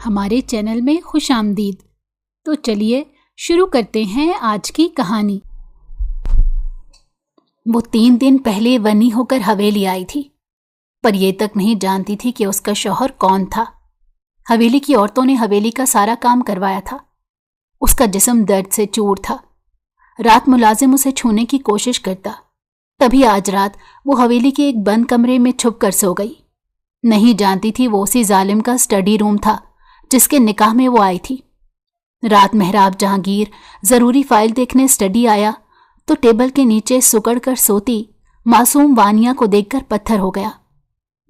ہمارے چینل میں خوش آمدید۔ تو چلیے شروع کرتے ہیں آج کی کہانی۔ وہ 3 دن پہلے ونی ہو کر حویلی آئی تھی، پر یہ تک نہیں جانتی تھی کہ اس کا شوہر کون تھا۔ حویلی کی عورتوں نے حویلی کا سارا کام کروایا تھا۔ اس کا جسم درد سے چور تھا۔ رات ملازم اسے چھونے کی کوشش کرتا، تبھی آج رات وہ حویلی کے ایک بند کمرے میں چھپ کر سو گئی۔ نہیں جانتی تھی وہ اسی ظالم کا اسٹڈی روم تھا جس کے نکاح میں وہ آئی تھی۔ رات محراب جہانگیر ضروری فائل دیکھنے اسٹڈی آیا تو ٹیبل کے نیچے سکڑ کر سوتی معصوم وانیہ کو دیکھ کر پتھر ہو گیا۔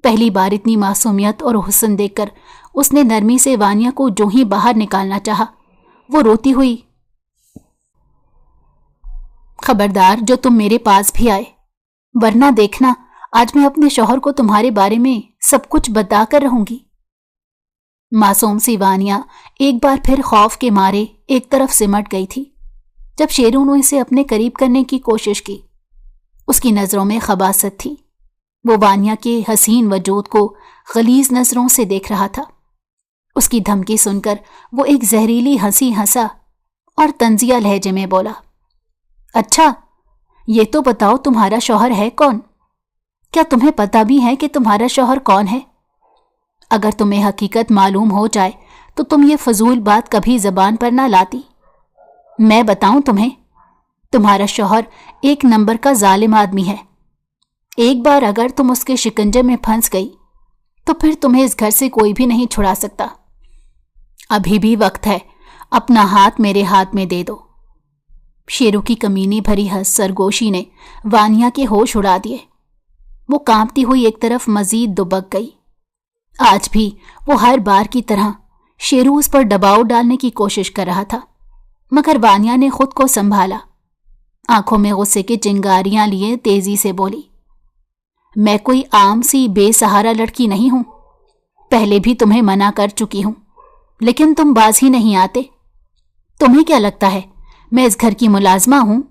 پہلی بار اتنی معصومیت اور حسن دیکھ کر اس نے نرمی سے وانیہ کو جو ہی باہر نکالنا چاہا، وہ روتی ہوئی، خبردار جو تم میرے پاس بھی آئے، ورنہ دیکھنا آج میں اپنے شوہر کو تمہارے بارے میں سب کچھ بتا کر رہوں گی۔ معصوم سی وانیہ ایک بار پھر خوف کے مارے ایک طرف سمٹ گئی تھی۔ جب شیرو نے اسے اپنے قریب کرنے کی کوشش کی، اس کی نظروں میں خباثت تھی۔ وہ وانیہ کے حسین وجود کو غلیظ نظروں سے دیکھ رہا تھا۔ اس کی دھمکی سن کر وہ ایک زہریلی ہنسی ہنسا اور طنزیہ لہجے میں بولا، اچھا یہ تو بتاؤ تمہارا شوہر ہے کون؟ کیا تمہیں پتہ بھی ہے کہ تمہارا شوہر کون ہے؟ اگر تمہیں حقیقت معلوم ہو جائے تو تم یہ فضول بات کبھی زبان پر نہ لاتی۔ میں بتاؤں تمہیں، تمہارا شوہر 1 نمبر کا ظالم آدمی ہے۔ ایک بار اگر تم اس کے شکنجے میں پھنس گئی تو پھر تمہیں اس گھر سے کوئی بھی نہیں چھڑا سکتا۔ ابھی بھی وقت ہے، اپنا ہاتھ میرے ہاتھ میں دے دو۔ شیرو کی کمینی بھری سرگوشی نے وانیہ کے ہوش اڑا دیے۔ وہ کانپتی ہوئی ایک طرف مزید دبک گئی۔ آج بھی وہ ہر بار کی طرح شیرو اس پر دباؤ ڈالنے کی کوشش کر رہا تھا، مگر وانیہ نے خود کو سنبھالا۔ آنکھوں میں غصے کی چنگاریاں لیے تیزی سے بولی، میں کوئی عام سی بے سہارا لڑکی نہیں ہوں۔ پہلے بھی تمہیں منع کر چکی ہوں، لیکن تم باز ہی نہیں آتے۔ تمہیں کیا لگتا ہے میں اس گھر کی ملازمہ ہوں؟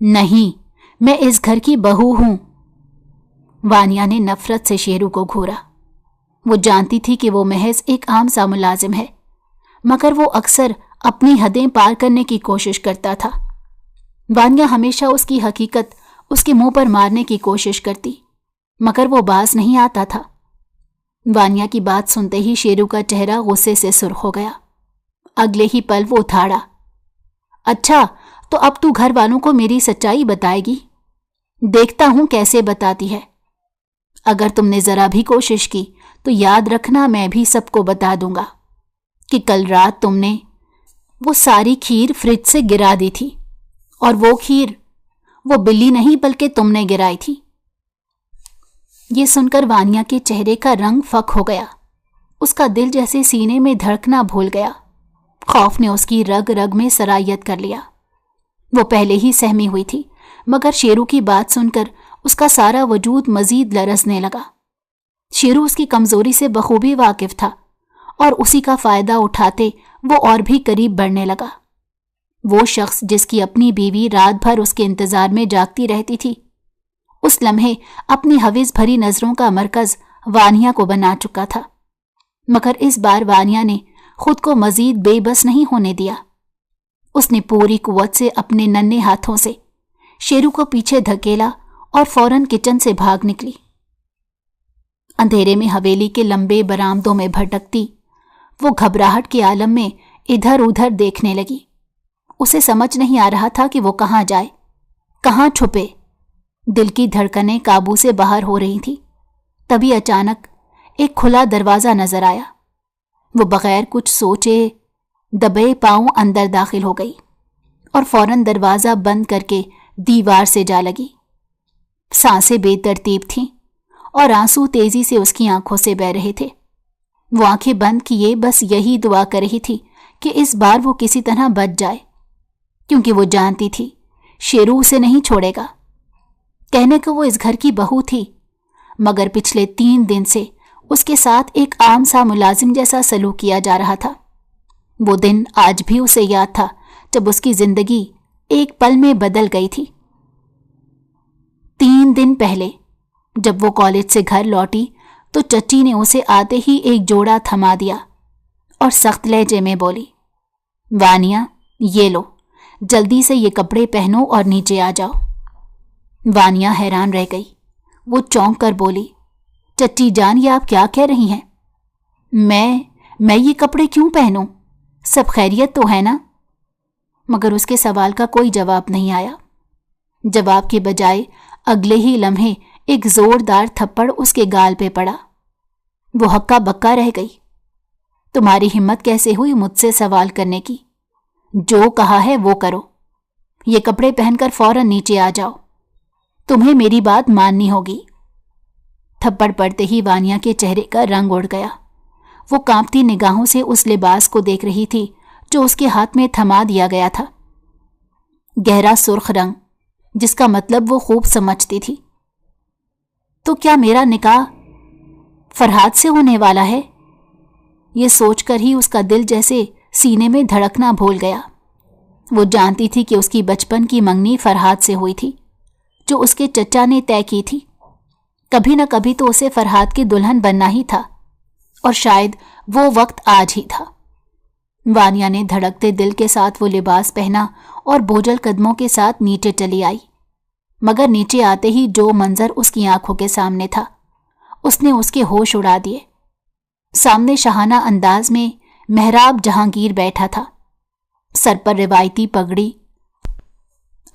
نہیں، میں اس گھر کی بہو ہوں۔ وانیہ نے نفرت سے شیرو کو گھورا۔ وہ جانتی تھی کہ وہ محض ایک عام سا ملازم ہے، مگر وہ اکثر اپنی حدیں پار کرنے کی کوشش کرتا تھا۔ وانیہ ہمیشہ اس کی حقیقت اس کے منہ پر مارنے کی کوشش کرتی، مگر وہ باز نہیں آتا تھا۔ وانیہ کی بات سنتے ہی شیرو کا چہرہ غصے سے سرخ ہو گیا۔ اگلے ہی پل وہ اٹھاڑا، اچھا تو اب تو گھر والوں کو میری سچائی بتائے گی؟ دیکھتا ہوں کیسے بتاتی ہے۔ اگر تم نے ذرا بھی کوشش کی تو یاد رکھنا میں بھی سب کو بتا دوں گا کہ کل رات تم نے وہ ساری کھیر فریج سے گرا دی تھی، اور وہ کھیر وہ بلی نہیں بلکہ تم نے گرائی تھی۔ یہ سن کر وانیہ کے چہرے کا رنگ فک ہو گیا۔ اس کا دل جیسے سینے میں دھڑکنا بھول گیا۔ خوف نے اس کی رگ رگ میں سرایت کر لیا۔ وہ پہلے ہی سہمی ہوئی تھی، مگر شیرو کی بات سن کر اس کا سارا وجود مزید لرزنے لگا۔ شیرو اس کی کمزوری سے بخوبی واقف تھا، اور اسی کا فائدہ اٹھاتے وہ اور بھی قریب بڑھنے لگا۔ وہ شخص جس کی اپنی بیوی رات بھر اس کے انتظار میں جاگتی رہتی تھی، اس لمحے اپنی حوث بھری نظروں کا مرکز وانیہ کو بنا چکا تھا۔ مگر اس بار وانیہ نے خود کو مزید بے بس نہیں ہونے دیا۔ اس نے پوری قوت سے اپنے ننھے ہاتھوں سے شیرو کو پیچھے دھکیلا اور فوراً کچن سے بھاگ نکلی۔ اندھیرے میں حویلی کے لمبے برآمدوں میں بھٹکتی وہ گھبراہٹ کے عالم میں ادھر ادھر دیکھنے لگی۔ اسے سمجھ نہیں آ رہا تھا کہ وہ کہاں جائے، کہاں چھپے۔ دل کی دھڑکنیں قابو سے باہر ہو رہی تھیں۔ تبھی اچانک ایک کھلا دروازہ نظر آیا۔ وہ بغیر کچھ سوچے دبے پاؤں اندر داخل ہو گئی اور فوراً دروازہ بند کر کے دیوار سے جا لگی۔ سانسیں بے ترتیب تھیں اور آنسو تیزی سے اس کی آنکھوں سے بہہ رہے تھے۔ وہ آنکھیں بند کیے بس یہی دعا کر رہی تھی کہ اس بار وہ کسی طرح بچ جائے، کیونکہ وہ جانتی تھی شیرو اسے نہیں چھوڑے گا۔ کہنے کو وہ اس گھر کی بہو تھی، مگر پچھلے 3 دن سے اس کے ساتھ ایک عام سا ملازم جیسا سلوک کیا جا رہا تھا۔ وہ دن آج بھی اسے یاد تھا جب اس کی زندگی ایک پل میں بدل گئی تھی۔ 3 دن پہلے جب وہ کالج سے گھر لوٹی تو چچی نے اسے آتے ہی ایک جوڑا تھما دیا और सख्त लहजे में बोली, वानिया ये लो, जल्दी से ये कपड़े पहनो और नीचे आ जाओ। वानिया हैरान रह गई। वो चौंक कर बोली, चच्ची जान ये आप क्या कह रही हैं? मैं ये कपड़े क्यों पहनूं? सब खैरियत तो है ना? मगर उसके सवाल का कोई जवाब नहीं आया। जवाब के बजाय अगले ही लम्हे एक जोरदार थप्पड़ उसके गाल पे पड़ा। वो हक्का बक्का रह गई। तुम्हारी हिम्मत कैसे हुई मुझसे सवाल करने की? जो कहा है वो करो। ये कपड़े पहनकर फौरन नीचे आ जाओ। तुम्हें मेरी बात माननी होगी। थप्पड़ पड़ते ही वानिया के चेहरे का रंग उड़ गया। वो कांपती निगाहों से उस लिबास को देख रही थी जो उसके हाथ में थमा दिया गया था। गहरा सुर्ख रंग, जिसका मतलब वो खूब समझती थी। तो क्या मेरा निकाह फरहाद से होने वाला है? ये सोचकर ही उसका दिल जैसे सीने में धड़कना भूल गया। वो जानती थी कि उसकी बचपन की मंगनी फरहाद से हुई थी, जो उसके चचा ने तय की थी। कभी न कभी तो उसे फरहाद की दुल्हन बनना ही था, और शायद वो वक्त आज ही था। वानिया ने धड़कते दिल के साथ वो लिबास पहना और बोझल कदमों के साथ नीचे चली आई। मगर नीचे आते ही जो मंजर उसकी आंखों के सामने था, उसने उसके होश उड़ा दिए। सामने शाहाना अंदाज में मेहराब जहांगीर बैठा था। सर पर रिवायती पगड़ी,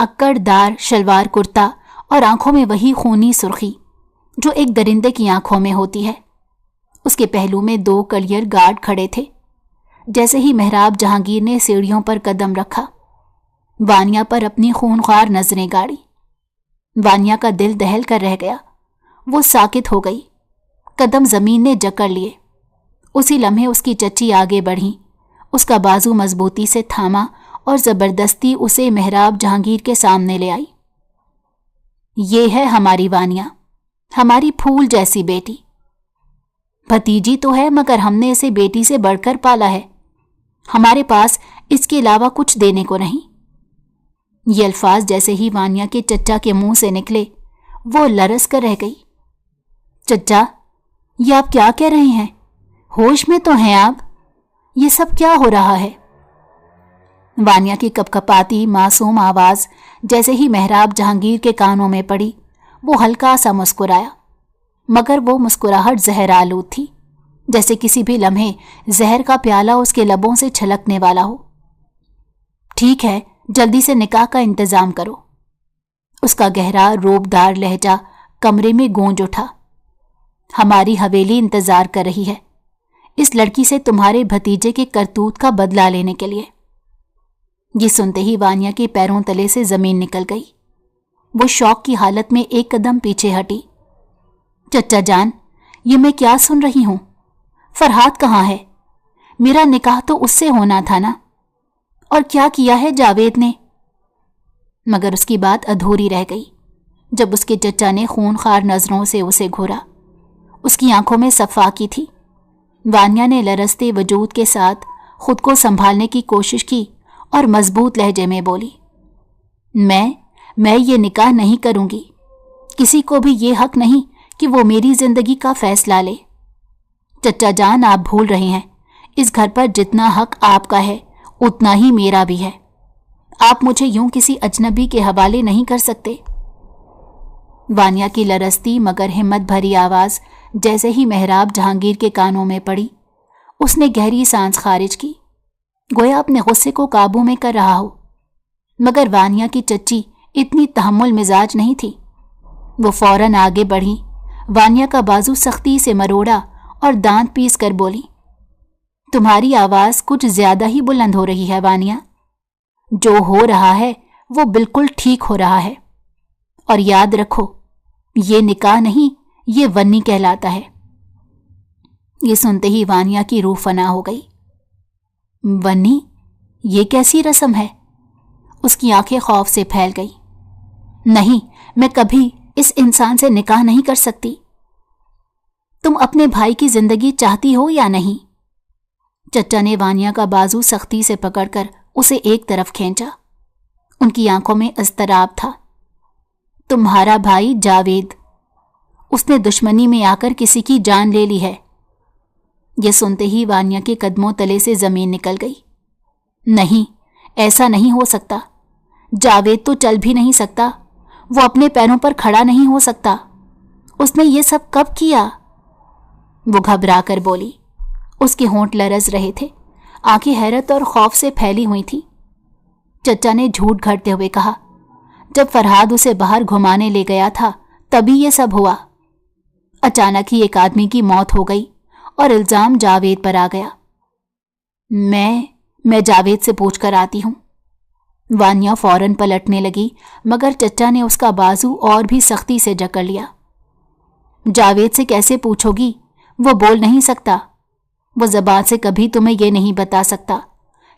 अक्कड़दार शलवार कुर्ता और आंखों में वही खूनी सुर्खी जो एक दरिंदे की आंखों में होती है। उसके पहलू में 2 कलियर गार्ड खड़े थे। जैसे ही मेहराब जहांगीर ने सीढ़ियों पर कदम रखा, वानिया पर अपनी खूनख्वार नजरें गाड़ी। वानिया का दिल दहल कर रह गया। वो साकित हो गई। कदम जमीन ने जकड़ लिए। उसी लम्हे उसकी चच्ची आगे बढ़ी, उसका बाजू मजबूती से थामा और जबरदस्ती उसे मेहराब जहांगीर के सामने ले आई। ये है हमारी वानिया, हमारी फूल जैसी बेटी। भतीजी तो है, मगर हमने इसे बेटी से बढ़कर पाला है। हमारे पास इसके अलावा कुछ देने को नहीं। ये अल्फाज जैसे ही वानिया के चच्चा के मुंह से निकले, वो लरस कर रह गई। चच्चा, ये आप क्या कह रहे हैं? होश में तो हैं आप? ये सब क्या हो रहा है? वानिया की कपकपाती मासूम आवाज जैसे ही मेहराब जहांगीर के कानों में पड़ी, वो हल्का सा मुस्कुराया। मगर वो मुस्कुराहट जहर आलूद थी, जैसे किसी भी लम्हे जहर का प्याला उसके लबों से छलकने वाला हो। ठीक है, जल्दी से निकाह का इंतजाम करो। उसका गहरा रोबदार लहजा कमरे में गूंज उठा। हमारी हवेली इंतजार कर रही है इस लड़की से तुम्हारे भतीजे के करतूत का बदला लेने के लिए। ये सुनते ही वानिया के पैरों तले से जमीन निकल गई। वो शौक की हालत में एक कदम पीछे हटी। चच्चा जान, ये मैं क्या सुन रही हूं? फरहाद कहाँ है? मेरा निकाह तो उससे होना था ना। और क्या किया है जावेद ने? मगर उसकी बात अधूरी रह गई जब उसके चच्चा ने खूनखार नजरों से उसे घूरा। उसकी आंखों में सफाकी थी। वानिया ने लरसते वजूद के साथ खुद को संभालने की कोशिश की और मजबूत लहजे में बोली, मैं ये निकाह नहीं करूंगी। किसी को भी ये हक नहीं कि वो मेरी जिंदगी का फैसला ले। चच्चा जान, आप भूल रहे हैं, इस घर पर जितना हक आपका है उतना ही मेरा भी है। आप मुझे यूं किसी अजनबी के हवाले नहीं कर सकते। वानिया की लरसती मगर हिम्मत भरी आवाज जैसे ही मेहराब जहांगीर के कानों में पड़ी, उसने गहरी सांस खारिज की, गोया अपने गुस्से को काबू में कर रहा हो। मगर वानिया की चच्ची इतनी तहम्मुल मिजाज नहीं थी। वो फौरन आगे बढ़ी, वानिया का बाजू सख्ती से मरोड़ा और दांत पीस कर बोली, तुम्हारी आवाज कुछ ज्यादा ही बुलंद हो रही है वानिया। जो हो रहा है वो बिल्कुल ठीक हो रहा है। और याद रखो, ये निकाह नहीं, ये वन्नी कहलाता है। ये सुनते ही वानिया की रूह फना हो गई। वन्नी? ये कैसी रस्म है? उसकी आंखें खौफ से फैल गई। नहीं, मैं कभी इस इंसान से निकाह नहीं कर सकती। तुम अपने भाई की जिंदगी चाहती हो या नहीं? चच्चा ने वानिया का बाजू सख्ती से पकड़कर उसे एक तरफ खींचा। उनकी आंखों में अस्तराब था। तुम्हारा भाई जावेद, उसने दुश्मनी में आकर किसी की जान ले ली है। ये सुनते ही वानिया के कदमों तले से जमीन निकल गई। नहीं, ऐसा नहीं हो सकता। जावेद तो चल भी नहीं सकता, वो अपने पैरों पर खड़ा नहीं हो सकता। उसने ये सब कब किया? वो घबरा कर बोली। उसके होंठ लरज रहे थे, आंखें हैरत और खौफ से फैली हुई थी। चचा ने झूठ घड़ते हुए कहा, जब फरहाद उसे बाहर घुमाने ले गया था तभी ये सब हुआ। अचानक ही एक आदमी की मौत हो गई और इल्जाम जावेद पर आ गया। मैं जावेद से पूछ कर आती हूं। वानिया फौरन पलटने लगी, मगर चचा ने उसका बाजू और भी सख्ती से जकड़ लिया। जावेद से कैसे पूछोगी? वो बोल नहीं सकता। वो जबान से कभी तुम्हें ये नहीं बता सकता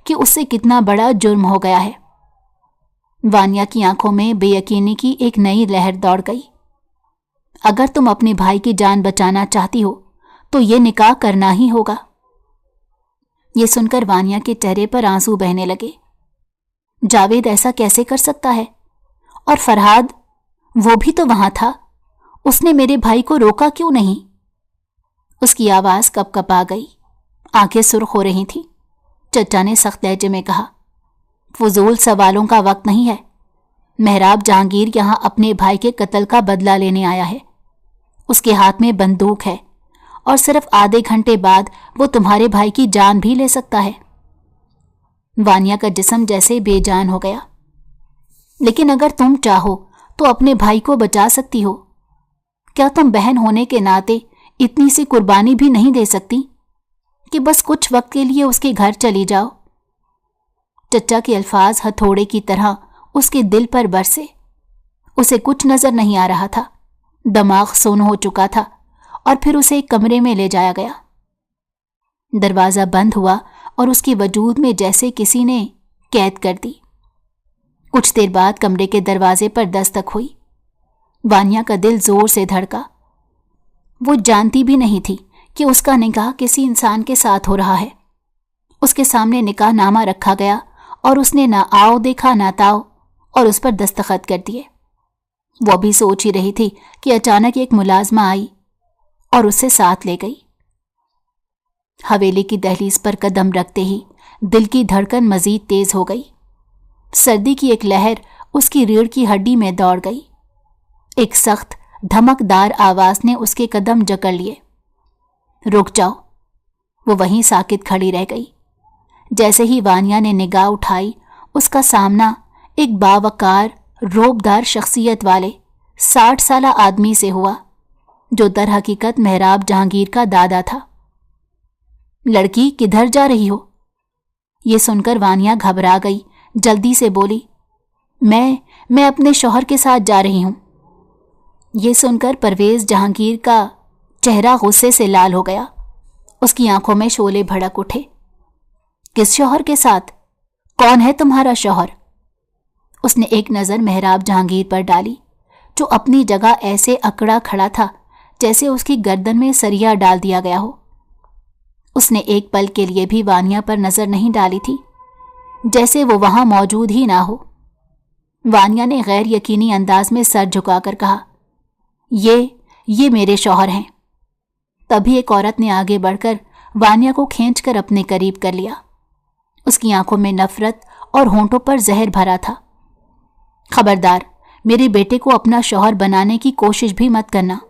कि उससे कितना बड़ा जुर्म हो गया है। वानिया की आंखों में बेयकीनी की एक नई लहर दौड़ गई। अगर तुम अपने भाई की जान बचाना चाहती हो तो ये निकाह करना ही होगा। ये सुनकर वानिया के चेहरे पर आंसू बहने लगे। जावेद ऐसा कैसे कर सकता है? और फरहाद, वो भी तो वहां था। उसने मेरे भाई को रोका क्यों नहीं? उसकी आवाज कपकपा गई, आंखें सुर्ख हो रही थीं। चचा ने सख्त लहजे में कहा, फजूल सवालों का वक्त नहीं है। मेहराब जहांगीर यहां अपने भाई के कत्ल का बदला लेने आया है। उसके हाथ में बंदूक है और सिर्फ आधे घंटे बाद वो तुम्हारे भाई की जान भी ले सकता है। वानिया का जिस्म जैसे बेजान हो गया। लेकिन अगर तुम चाहो तो अपने भाई को बचा सकती हो। क्या तुम बहन होने के नाते इतनी सी कुर्बानी भी नहीं दे सकती कि बस कुछ वक्त के लिए उसके घर चली जाओ? चचा के अल्फाज हथौड़े की तरह उसके दिल पर बरसे। उसे कुछ नजर नहीं आ रहा था। दिमाग सुन्न हो चुका था और फिर उसे एक कमरे में ले जाया गया। दरवाजा बंद हुआ और उसके वजूद में जैसे किसी ने कैद कर दी। कुछ देर बाद कमरे के दरवाजे पर दस्तक हुई। वानिया का दिल जोर से धड़का। वो जानती भी नहीं थी कि उसका निकाह किसी इंसान के साथ हो रहा है। उसके सामने निकाह नामा रखा गया और उसने ना आओ देखा ना ताओ और उस पर दस्तखत कर दिए। वो भी सोच ही रही थी कि अचानक एक मुलाजमा आई और उसे साथ ले गई। हवेली की दहलीज पर कदम रखते ही दिल की धड़कन मजीद तेज हो गई। सर्दी की एक लहर उसकी रीढ़ की हड्डी में दौड़ गई। एक सख्त धमकदार आवाज ने उसके कदम जकड़ लिए। रुक जाओ। वो वहीं साकित खड़ी रह गई। जैसे ही वानिया ने निगाह उठाई, उसका सामना एक बावकार रोबदार शख्सियत वाले 60 साला आदमी से हुआ, जो दर हकीकत मेहराब जहांगीर का दादा था। लड़की, किधर जा रही हो? ये सुनकर वानिया घबरा गई, जल्दी से बोली, मैं अपने शौहर के साथ जा रही हूं। ये सुनकर परवेज जहांगीर का चेहरा गुस्से से लाल हो गया। उसकी आंखों में शोले भड़क उठे। किस शौहर के साथ? कौन है तुम्हारा शौहर? उसने एक नजर मेहराब जहांगीर पर डाली, जो अपनी जगह ऐसे अकड़ा खड़ा था जैसे उसकी गर्दन में सरिया डाल दिया गया हो। उसने एक पल के लिए भी वानिया पर नजर नहीं डाली थी, जैसे वो वहां मौजूद ही ना हो। वानिया ने गैर यकीनी अंदाज में सर झुकाकर कहा, ये मेरे शौहर हैं। तभी एक औरत ने आगे बढ़कर वानिया को खींचकर अपने करीब कर लिया। उसकी आंखों में नफरत और होंठों पर जहर भरा था। खबरदार, मेरे बेटे को अपना शौहर बनाने की कोशिश भी मत करना।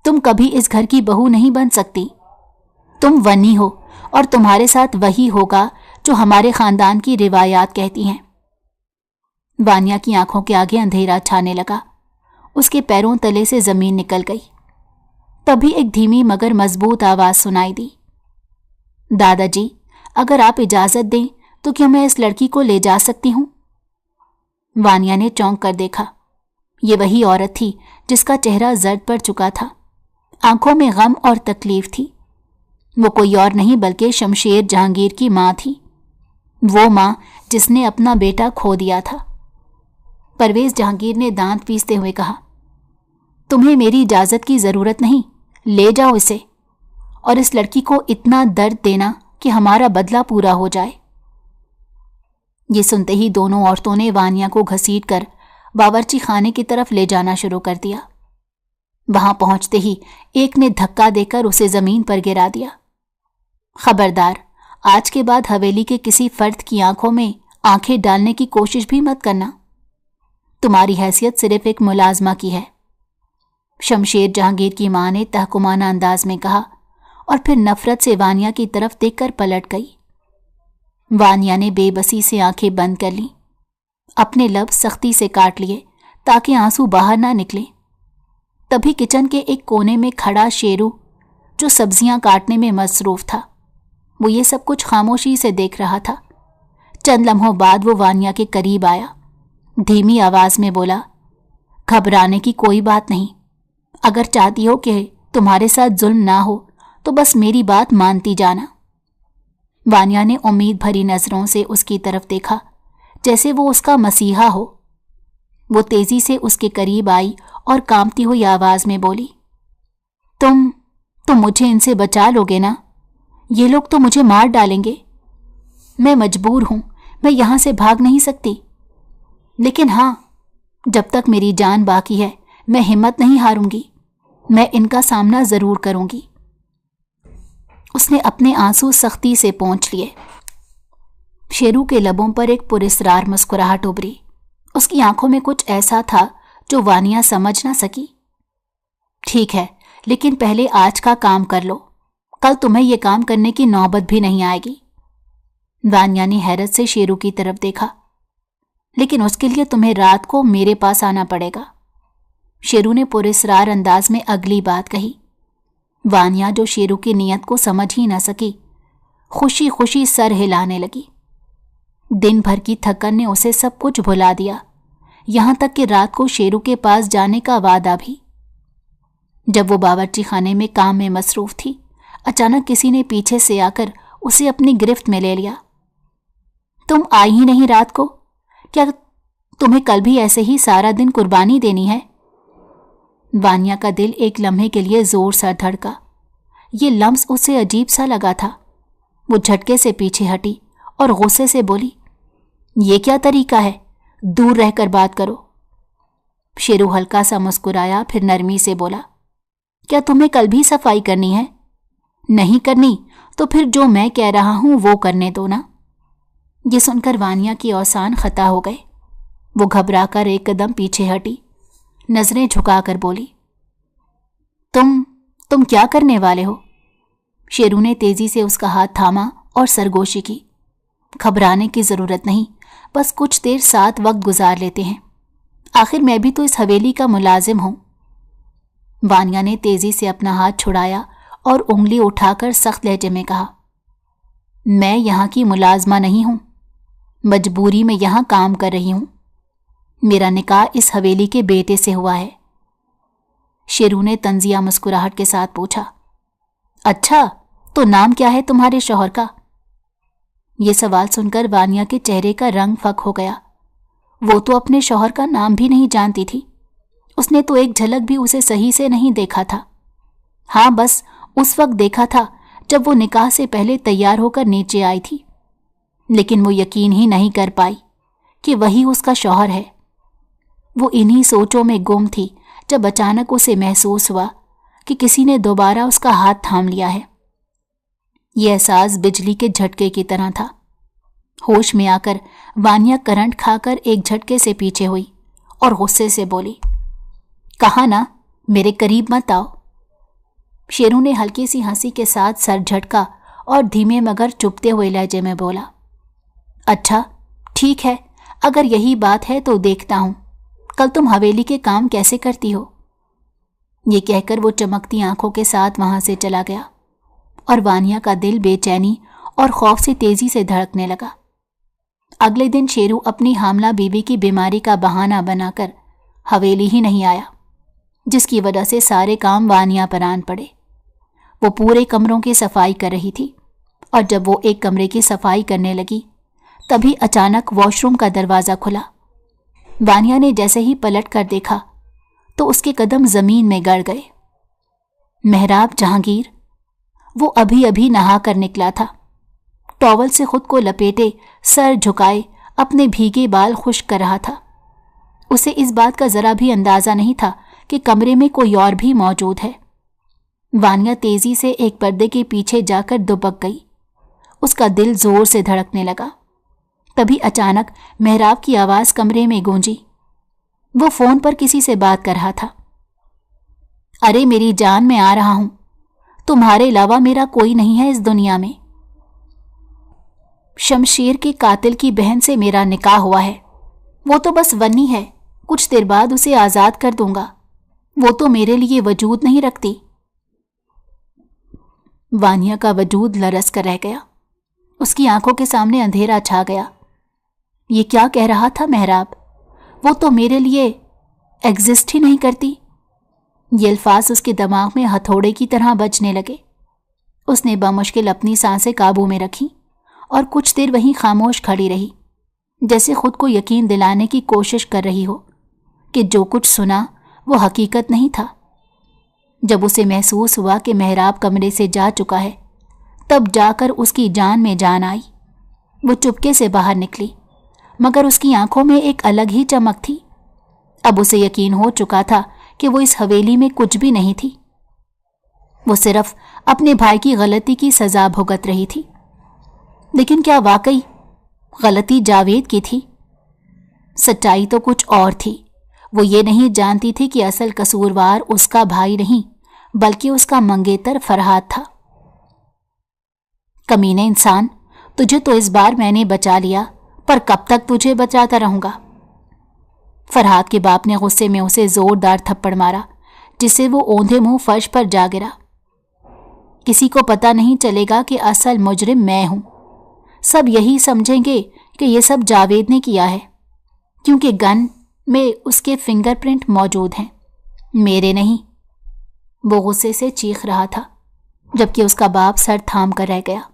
तुम कभी इस घर की बहू नहीं बन सकती। तुम वनी हो और तुम्हारे साथ वही होगा जो हमारे खानदान की रिवायात कहती हैं। वानिया की आंखों के आगे अंधेरा छाने लगा। उसके पैरों तले से जमीन निकल गई। तभी एक धीमी मगर मजबूत आवाज सुनाई दी, दादाजी, अगर आप इजाजत दें तो क्या मैं इस लड़की को ले जा सकती हूं? वानिया ने चौंक कर देखा। ये वही औरत थी जिसका चेहरा जर्द पड़ चुका था। आंखों में गम और तकलीफ थी। वो कोई और नहीं बल्कि शमशेर जहांगीर की मां थी, वो मां जिसने अपना बेटा खो दिया था। परवेज जहांगीर ने दांत पीसते हुए कहा, तुम्हें मेरी इजाजत की जरूरत नहीं, ले जाओ इसे और इस लड़की को इतना दर्द देना कि हमारा बदला पूरा हो जाए। ये सुनते ही दोनों औरतों ने वानिया को घसीटकर बावर्ची खाने की तरफ ले जाना शुरू कर दिया। वहां पहुंचते ही एक ने धक्का देकर उसे जमीन पर गिरा दिया। खबरदार, आज के बाद हवेली के किसी फर्द की आंखों में आंखें डालने की कोशिश भी मत करना। तुम्हारी हैसियत सिर्फ एक मुलाजमा की है, शमशेर जहांगीर की मां ने तहकुमाना अंदाज में कहा और फिर नफरत से वानिया की तरफ देखकर पलट गई। वानिया ने बेबसी से आंखें बंद कर लीं, अपने लब सख्ती से काट लिए ताकि आंसू बाहर ना निकले। तभी किचन के एक कोने में खड़ा शेरू, जो सब्जियां काटने में मसरूफ था, वो ये सब कुछ खामोशी से देख रहा था। चंद लम्हों बाद वो वानिया के करीब आया, धीमी आवाज में बोला, घबराने की कोई बात नहीं। अगर चाहती हो कि तुम्हारे साथ जुल्म ना हो तो बस मेरी बात मानती जाना। वानिया ने उम्मीद भरी नजरों से उसकी तरफ देखा, जैसे वो उसका मसीहा हो। वो तेजी से उसके करीब आई और कांपती हुई आवाज में बोली, तुम मुझे इनसे बचा लोगे ना? ये लोग तो मुझे मार डालेंगे। मैं मजबूर हूं, मैं यहां से भाग नहीं सकती, लेकिन हां, जब तक मेरी जान बाकी है मैं हिम्मत नहीं हारूंगी। मैं इनका सामना जरूर करूंगी। उसने अपने आंसू सख्ती से पोंछ लिए। शेरू के लबों पर एक पुरस्रार मुस्कुराहट उभरी। उसकी आंखों में कुछ ऐसा था जो वानिया समझ ना सकी। ठीक है, लेकिन पहले आज का काम कर लो, कल तुम्हें यह काम करने की नौबत भी नहीं आएगी। वानिया ने हैरत से शेरू की तरफ देखा। लेकिन उसके लिए तुम्हें रात को मेरे पास आना पड़ेगा, शेरू ने पुरस्रार अंदाज में अगली बात कही। वानिया, जो शेरू की नीयत को समझ ही न सकी, खुशी खुशी सर हिलाने लगी। दिन भर की थकन ने उसे सब कुछ भुला दिया, यहां तक कि रात को शेरू के पास जाने का वादा भी। जब वो बावर्ची खाने में काम में मसरूफ थी, अचानक किसी ने पीछे से आकर उसे अपनी गिरफ्त में ले लिया। तुम आई ही नहीं रात को? क्या तुम्हें कल भी ऐसे ही सारा दिन कुर्बानी देनी है? वानिया का दिल एक लम्हे के लिए जोर से धड़का। ये लम्स उसे अजीब सा लगा था। वो झटके से पीछे हटी और गुस्से से बोली, ये क्या तरीका है? दूर रहकर बात करो। शेरू हल्का सा मुस्कुराया, फिर नरमी से बोला, क्या तुम्हें कल भी सफाई करनी है? नहीं करनी तो फिर जो मैं कह रहा हूं वो करने दो ना। ये सुनकर वानिया की औसान खता हो गए। वो घबराकर एक कदम पीछे हटी, नजरें झुकाकर बोली, तुम क्या करने वाले हो? शेरू ने तेजी से उसका हाथ थामा और सरगोशी की। घबराने की जरूरत नहीं, बस कुछ देर साथ वक्त गुजार लेते हैं। आखिर मैं भी तो इस हवेली का मुलाजिम हूं। वानिया ने तेजी से अपना हाथ छुड़ाया और उंगली उठाकर सख्त लहजे में कहा, मैं यहां की मुलाजमा नहीं हूं, मजबूरी में यहां काम कर रही हूं। मेरा निकाह इस हवेली के बेटे से हुआ है। शेरू ने तंजिया मुस्कुराहट के साथ पूछा, अच्छा, तो नाम क्या है तुम्हारे शौहर का? यह सवाल सुनकर वानिया के चेहरे का रंग फक हो गया। वो तो अपने शौहर का नाम भी नहीं जानती थी। उसने तो एक झलक भी उसे सही से नहीं देखा था। हाँ, बस उस वक्त देखा था जब वो निकाह से पहले तैयार होकर नीचे आई थी, लेकिन वो यकीन ही नहीं कर पाई कि वही उसका शौहर है। वो इन्हीं सोचों में गुम थी जब अचानक उसे महसूस हुआ कि किसी ने दोबारा उसका हाथ थाम लिया है। यह एहसास बिजली के झटके की तरह था। होश में आकर वानिया करंट खाकर एक झटके से पीछे हुई और गुस्से से बोली, कहा ना मेरे करीब मत आओ। शेरू ने हल्की सी हंसी के साथ सर झटका और धीमे मगर चुपते हुए लहजे में बोला, अच्छा ठीक है, अगर यही बात है तो देखता हूं कल तुम हवेली के काम कैसे करती हो। ये कहकर वो चमकती आंखों के साथ वहां से चला गया और वानिया का दिल बेचैनी और खौफ से तेजी से धड़कने लगा। अगले दिन शेरू अपनी हामला बीवी की बीमारी का बहाना बनाकर हवेली ही नहीं आया, जिसकी वजह से सारे काम वानिया पर आन पड़े। वो पूरे कमरों की सफाई कर रही थी और जब वो एक कमरे की सफाई करने लगी तभी अचानक वॉशरूम का दरवाजा खुला। वानिया ने जैसे ही पलट कर देखा तो उसके कदम जमीन में गड़ गए। मेहराब जहांगीर, वो अभी अभी नहा कर निकला था। टॉवल से खुद को लपेटे, सर झुकाए, अपने भीगे बाल खुश्क कर रहा था। उसे इस बात का जरा भी अंदाजा नहीं था कि कमरे में कोई और भी मौजूद है। वानिया तेजी से एक पर्दे के पीछे जाकर दुबक गई। उसका दिल जोर से धड़कने लगा। तभी अचानक मेहराब की आवाज कमरे में गूंजी। वो फोन पर किसी से बात कर रहा था। अरे मेरी जान, मैं आ रहा हूं। तुम्हारे अलावा मेरा कोई नहीं है इस दुनिया में। शमशेर के कातिल की बहन से मेरा निकाह हुआ है। वो तो बस वन्नी है, कुछ देर बाद उसे आजाद कर दूंगा। वो तो मेरे लिए वजूद नहीं रखती। वानिया का वजूद लरस कर रह गया। उसकी आंखों के सामने अंधेरा छा गया। ये क्या कह रहा था मेहराब? वो तो मेरे लिए एग्जिस्ट ही नहीं करती। ये अल्फाज उसके दिमाग में हथौड़े की तरह बजने लगे। उसने बमुश्किल अपनी सांसें काबू में रखी और कुछ देर वहीं खामोश खड़ी रही, जैसे खुद को यकीन दिलाने की कोशिश कर रही हो कि जो कुछ सुना वो हकीकत नहीं था। जब उसे महसूस हुआ कि मेहराब कमरे से जा चुका है, तब जाकर उसकी जान में जान आई। वो चुपके से बाहर निकली, मगर उसकी आंखों में एक अलग ही चमक थी। अब उसे यकीन हो चुका था कि वो इस हवेली में कुछ भी नहीं थी। वो सिर्फ अपने भाई की गलती की सजा भुगत रही थी। लेकिन क्या वाकई गलती जावेद की थी? सच्चाई तो कुछ और थी। वो ये नहीं जानती थी कि असल कसूरवार उसका भाई नहीं, बल्कि उसका मंगेतर फरहाद था। कमीने इंसान, तुझे तो इस बार मैंने बचा लिया, पर कब तक तुझे बचाता रहूंगा? फरहाद के बाप ने गुस्से में उसे जोरदार थप्पड़ मारा, जिससे वो औंधे मुंह फर्श पर जा गिरा। किसी को पता नहीं चलेगा कि असल मुजरिम मैं हूं। सब यही समझेंगे कि ये सब जावेद ने किया है, क्योंकि गन में उसके फिंगरप्रिंट मौजूद हैं, मेरे नहीं। वो गुस्से से चीख रहा था, जबकि उसका बाप सर थाम कर रह गया।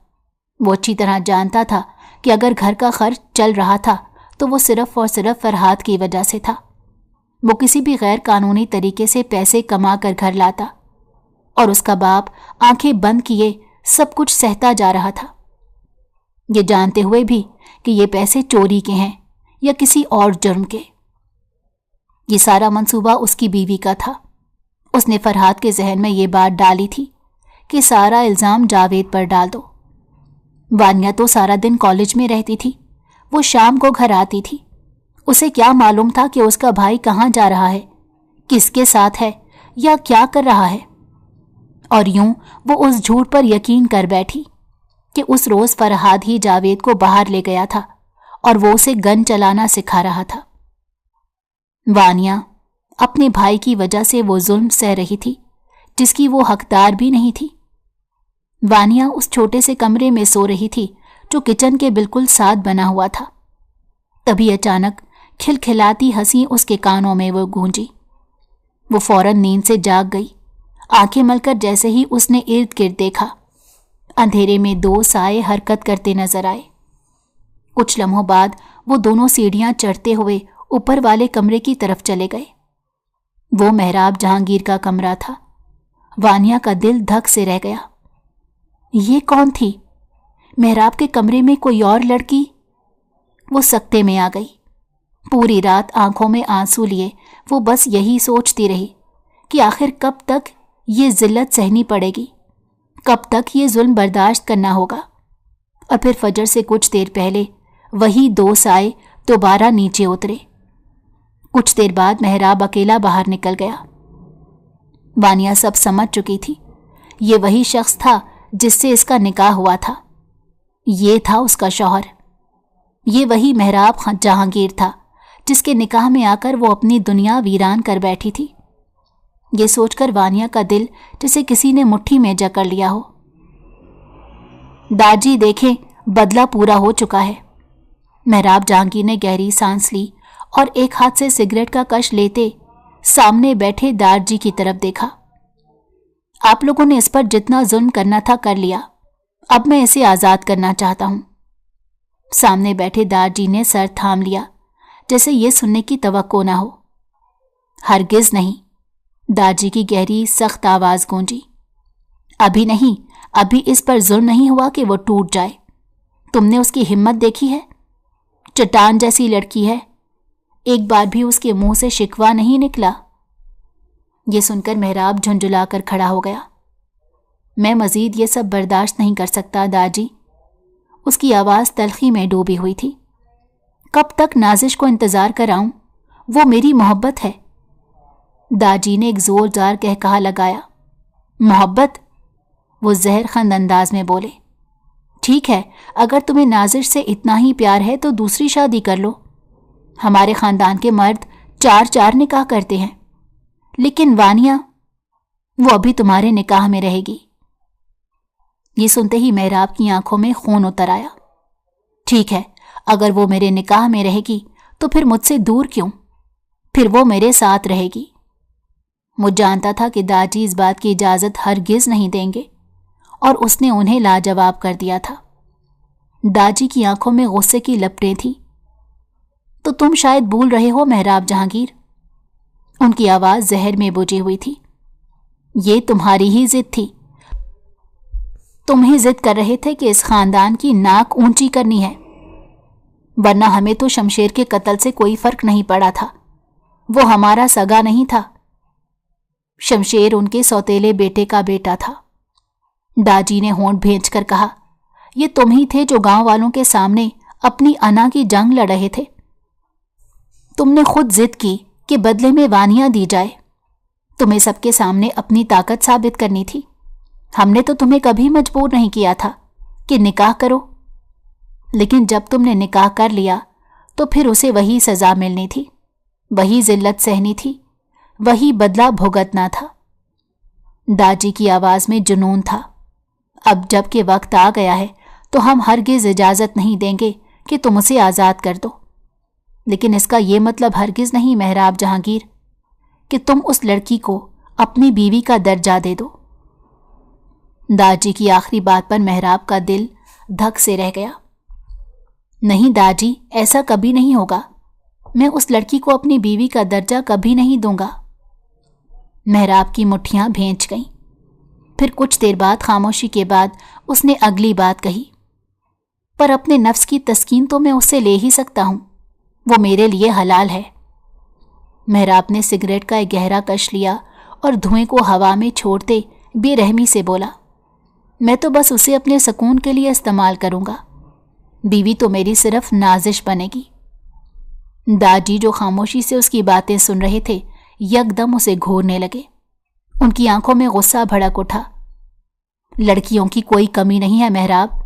वो अच्छी तरह जानता था कि अगर घर का खर्च चल रहा था तो वो सिर्फ और सिर्फ फरहाद की वजह से था। वो किसी भी गैर कानूनी तरीके से पैसे कमा कर घर लाता, और उसका बाप आंखें बंद किए सब कुछ सहता जा रहा था, ये जानते हुए भी कि ये पैसे चोरी के हैं या किसी और जुर्म के। ये सारा मंसूबा उसकी बीवी का था। उसने फरहाद के जहन में ये बात डाली थी कि सारा इल्ज़ाम जावेद पर डाल दो। वानिया तो सारा दिन कॉलेज में रहती थी, वो शाम को घर आती थी। उसे क्या मालूम था कि उसका भाई कहाँ जा रहा है, किसके साथ है या क्या कर रहा है। और यूं वो उस झूठ पर यकीन कर बैठी कि उस रोज फरहाद ही जावेद को बाहर ले गया था और वो उसे गन चलाना सिखा रहा था। वानिया अपने भाई की वजह से वो जुल्म सह रही थी जिसकी वो हकदार भी नहीं थी। वानिया उस छोटे से कमरे में सो रही थी जो किचन के बिल्कुल साथ बना हुआ था। तभी अचानक खिलखिलाती हंसी उसके कानों में वो गूंजी। वो फौरन नींद से जाग गई। आंखें मलकर जैसे ही उसने इर्द गिर्द देखा, अंधेरे में दो साए हरकत करते नजर आए। कुछ लम्हों बाद वो दोनों सीढ़ियां चढ़ते हुए ऊपर वाले कमरे की तरफ चले गए। वो मेहराब जहांगीर का कमरा था। वानिया का दिल धक से रह गया। ये कौन थी? मेहराब के कमरे में कोई और लड़की? वो सकते में आ गई। पूरी रात आंखों में आंसू लिए वो बस यही सोचती रही कि आखिर कब तक ये जिल्लत सहनी पड़ेगी, कब तक ये जुल्म बर्दाश्त करना होगा। और फिर फजर से कुछ देर पहले वही दो साए दोबारा नीचे उतरे। कुछ देर बाद मेहराब अकेला बाहर निकल गया। वानिया सब समझ चुकी थी। ये वही शख्स था जिससे इसका निकाह हुआ था। ये था उसका शौहर। ये वही मेहराब जहांगीर था जिसके निकाह में आकर वो अपनी दुनिया वीरान कर बैठी थी। ये सोचकर वानिया का दिल जैसे किसी ने मुट्ठी में जकड़ लिया हो। दादी देखें, बदला पूरा हो चुका है। मेहराब जहांगीर ने गहरी सांस ली और एक हाथ से सिगरेट का कश लेते सामने बैठे दारजी की तरफ देखा। आप लोगों ने इस पर जितना जुल्म करना था कर लिया, अब मैं इसे आजाद करना चाहता हूं। सामने बैठे दारजी ने सर थाम लिया, जैसे ये सुनने की तवक्को ना हो। हरगिज नहीं, दारजी की गहरी सख्त आवाज गूंजी। अभी नहीं, अभी इस पर जुल्म नहीं हुआ कि वो टूट जाए। तुमने उसकी हिम्मत देखी है? चट्टान जैसी लड़की है, एक बार भी उसके मुंह से शिकवा नहीं निकला। ये सुनकर मेहराब झुंझुलाकर खड़ा हो गया। میں مزید یہ سب برداشت نہیں کر سکتا داجی۔ اس کی آواز تلخی میں ڈوبی ہوئی تھی۔ کب تک نازش کو انتظار کراؤں؟ وہ میری محبت ہے۔ داجی نے ایک زوردار قہقہا لگایا۔ محبت؟ وہ زہر خند انداز میں بولے۔ ٹھیک ہے، اگر تمہیں نازش سے اتنا ہی پیار ہے تو دوسری شادی کر لو۔ ہمارے خاندان کے مرد 4 نکاح کرتے ہیں، لیکن وانیہ، وہ ابھی تمہارے نکاح میں رہے گی۔ یہ سنتے ہی محراب کی آنکھوں میں خون اتر آیا۔ ٹھیک ہے، اگر وہ میرے نکاح میں رہے گی تو پھر مجھ سے دور کیوں؟ پھر وہ میرے ساتھ رہے گی۔ مجھ جانتا تھا کہ داجی اس بات کی اجازت ہرگز نہیں دیں گے، اور اس نے انہیں لاجواب کر دیا تھا۔ داجی کی آنکھوں میں غصے کی لپٹیں تھیں۔ تو تم شاید بھول رہے ہو محراب جہانگیر۔ ان کی آواز زہر میں بجھی ہوئی تھی۔ یہ تمہاری ہی ضد تھی۔ تم ہی ضد کر رہے تھے کہ اس خاندان کی ناک اونچی کرنی ہے، ورنہ ہمیں تو شمشیر کے قتل سے کوئی فرق نہیں پڑا تھا۔ وہ ہمارا سگا نہیں تھا۔ شمشیر ان کے سوتیلے بیٹے کا بیٹا تھا۔ داجی نے ہونٹ بھینچ کر کہا، یہ تم ہی تھے جو گاؤں والوں کے سامنے اپنی انا کی جنگ لڑ رہے تھے۔ تم نے خود ضد کی کہ بدلے میں وانیہ دی جائے۔ تمہیں سب کے سامنے اپنی طاقت ثابت کرنی تھی۔ ہم نے تو تمہیں کبھی مجبور نہیں کیا تھا کہ نکاح کرو، لیکن جب تم نے نکاح کر لیا تو پھر اسے وہی سزا ملنی تھی، وہی ذلت سہنی تھی، وہی بدلہ بھگتنا تھا۔ داجی کی آواز میں جنون تھا۔ اب جب کہ وقت آ گیا ہے تو ہم ہرگز اجازت نہیں دیں گے کہ تم اسے آزاد کر دو، لیکن اس کا یہ مطلب ہرگز نہیں محراب جہانگیر کہ تم اس لڑکی کو اپنی بیوی کا درجہ دے دو۔ داجی کی آخری بات پر محراب کا دل دھک سے رہ گیا۔ نہیں داجی، ایسا کبھی نہیں ہوگا۔ میں اس لڑکی کو اپنی بیوی کا درجہ کبھی نہیں دوں گا۔ محراب کی مٹھیاں بھینچ گئیں۔ پھر کچھ دیر بعد خاموشی کے بعد اس نے اگلی بات کہی، پر اپنے نفس کی تسکین تو میں اسے لے ہی سکتا ہوں، وہ میرے لیے حلال ہے۔ محراب نے سگریٹ کا ایک گہرا کش لیا اور دھوئیں کو ہوا میں چھوڑتے بے رحمی سے بولا، میں تو بس اسے اپنے سکون کے لیے استعمال کروں گا، بیوی تو میری صرف نازش بنے گی۔ داجی جو خاموشی سے اس کی باتیں سن رہے تھے یکدم اسے گھورنے لگے۔ ان کی آنکھوں میں غصہ بھڑک اٹھا۔ لڑکیوں کی کوئی کمی نہیں ہے محراب،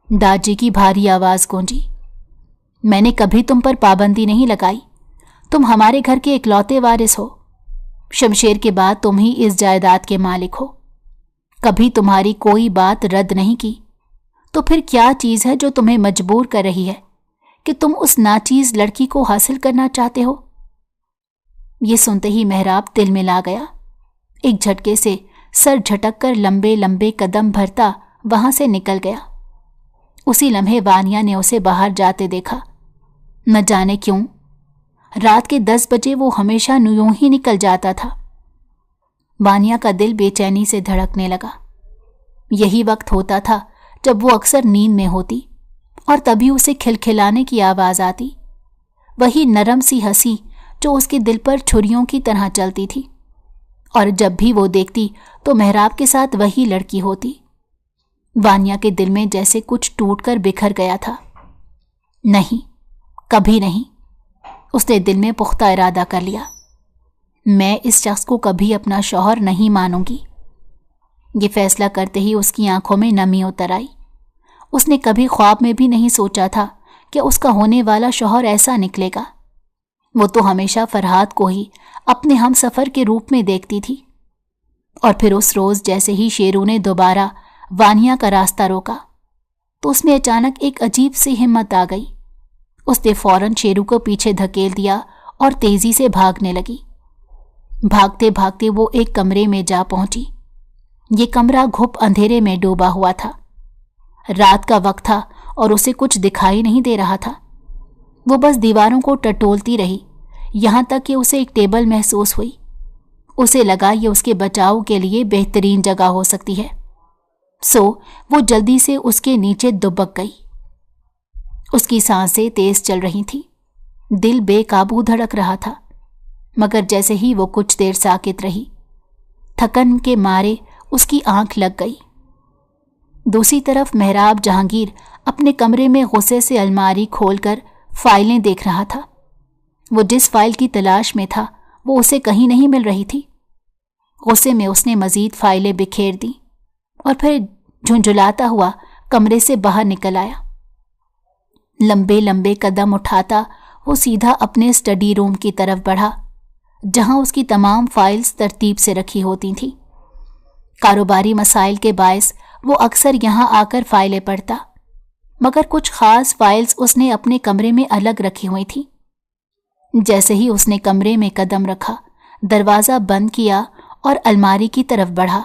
داجی کی بھاری آواز گونجی۔ میں نے کبھی تم پر پابندی نہیں لگائی، تم ہمارے گھر کے اکلوتے وارث ہو، شمشیر کے بعد تم ہی اس جائیداد کے مالک ہو، کبھی تمہاری کوئی بات رد نہیں کی، تو پھر کیا چیز ہے جو تمہیں مجبور کر رہی ہے کہ تم اس ناچیز لڑکی کو حاصل کرنا چاہتے ہو؟ یہ سنتے ہی محراب دل میں لا گیا۔ ایک جھٹکے سے سر جھٹک کر لمبے لمبے قدم بھرتا وہاں سے نکل گیا۔ اسی لمحے وانیہ نے اسے باہر جاتے دیکھا۔ نہ جانے کیوں رات کے 10 بجے وہ ہمیشہ یوں ہی نکل جاتا تھا۔ وانیہ کا دل بے چینی سے دھڑکنے لگا۔ یہی وقت ہوتا تھا جب وہ اکثر نیند میں ہوتی اور تبھی اسے کھلکھلانے کی آواز آتی، وہی نرم سی ہنسی جو اس کے دل پر چھریوں کی طرح چلتی تھی، اور جب بھی وہ دیکھتی تو محراب کے ساتھ وہی لڑکی ہوتی۔ وانیہ کے دل میں جیسے کچھ ٹوٹ کر بکھر گیا تھا۔ نہیں، کبھی نہیں، اس نے دل میں پختہ ارادہ کر لیا، میں اس شخص کو کبھی اپنا شوہر نہیں مانوں گی۔ یہ فیصلہ کرتے ہی اس کی آنکھوں میں نمی اتر آئی۔ اس نے کبھی خواب میں بھی نہیں سوچا تھا کہ اس کا ہونے والا شوہر ایسا نکلے گا۔ وہ تو ہمیشہ فرحاد کو ہی اپنے ہم سفر کے روپ میں دیکھتی تھی، اور پھر اس روز جیسے ہی شیرو نے دوبارہ وانیہ کا راستہ روکا تو اس میں اچانک ایک عجیب سی ہمت آ گئی۔ اس نے فوراً شیرو کو پیچھے دھکیل دیا اور تیزی سے بھاگنے لگی۔ بھاگتے بھاگتے وہ ایک کمرے میں جا پہنچی۔ یہ کمرہ گھپ اندھیرے میں ڈوبا ہوا تھا۔ رات کا وقت تھا اور اسے کچھ دکھائی نہیں دے رہا تھا۔ وہ بس دیواروں کو ٹٹولتی رہی یہاں تک کہ اسے ایک ٹیبل محسوس ہوئی۔ اسے لگا یہ اس کے بچاؤ کے لیے بہترین جگہ ہو سکتی ہے، سو وہ جلدی سے اس کے نیچے دبک گئی۔ اس کی سانسیں تیز چل رہی تھیں، دل بے قابو دھڑک رہا تھا، مگر جیسے ہی وہ کچھ دیر ساکت رہی، تھکن کے مارے اس کی آنکھ لگ گئی۔ دوسری طرف محراب جہانگیر اپنے کمرے میں غصے سے الماری کھول کر فائلیں دیکھ رہا تھا۔ وہ جس فائل کی تلاش میں تھا وہ اسے کہیں نہیں مل رہی تھی۔ غصے میں اس نے مزید فائلیں بکھیر دیں اور پھر جھنجھلاتا ہوا کمرے سے باہر نکل آیا۔ لمبے لمبے قدم اٹھاتا وہ سیدھا اپنے اسٹڈی روم کی طرف بڑھا، جہاں اس کی تمام فائلز ترتیب سے رکھی ہوتی تھیں۔ کاروباری مسائل کے باعث وہ اکثر یہاں آ کر فائلیں پڑھتا، مگر کچھ خاص فائلز اس نے اپنے کمرے میں الگ رکھی ہوئی تھیں۔ جیسے ہی اس نے کمرے میں قدم رکھا، دروازہ بند کیا اور الماری کی طرف بڑھا،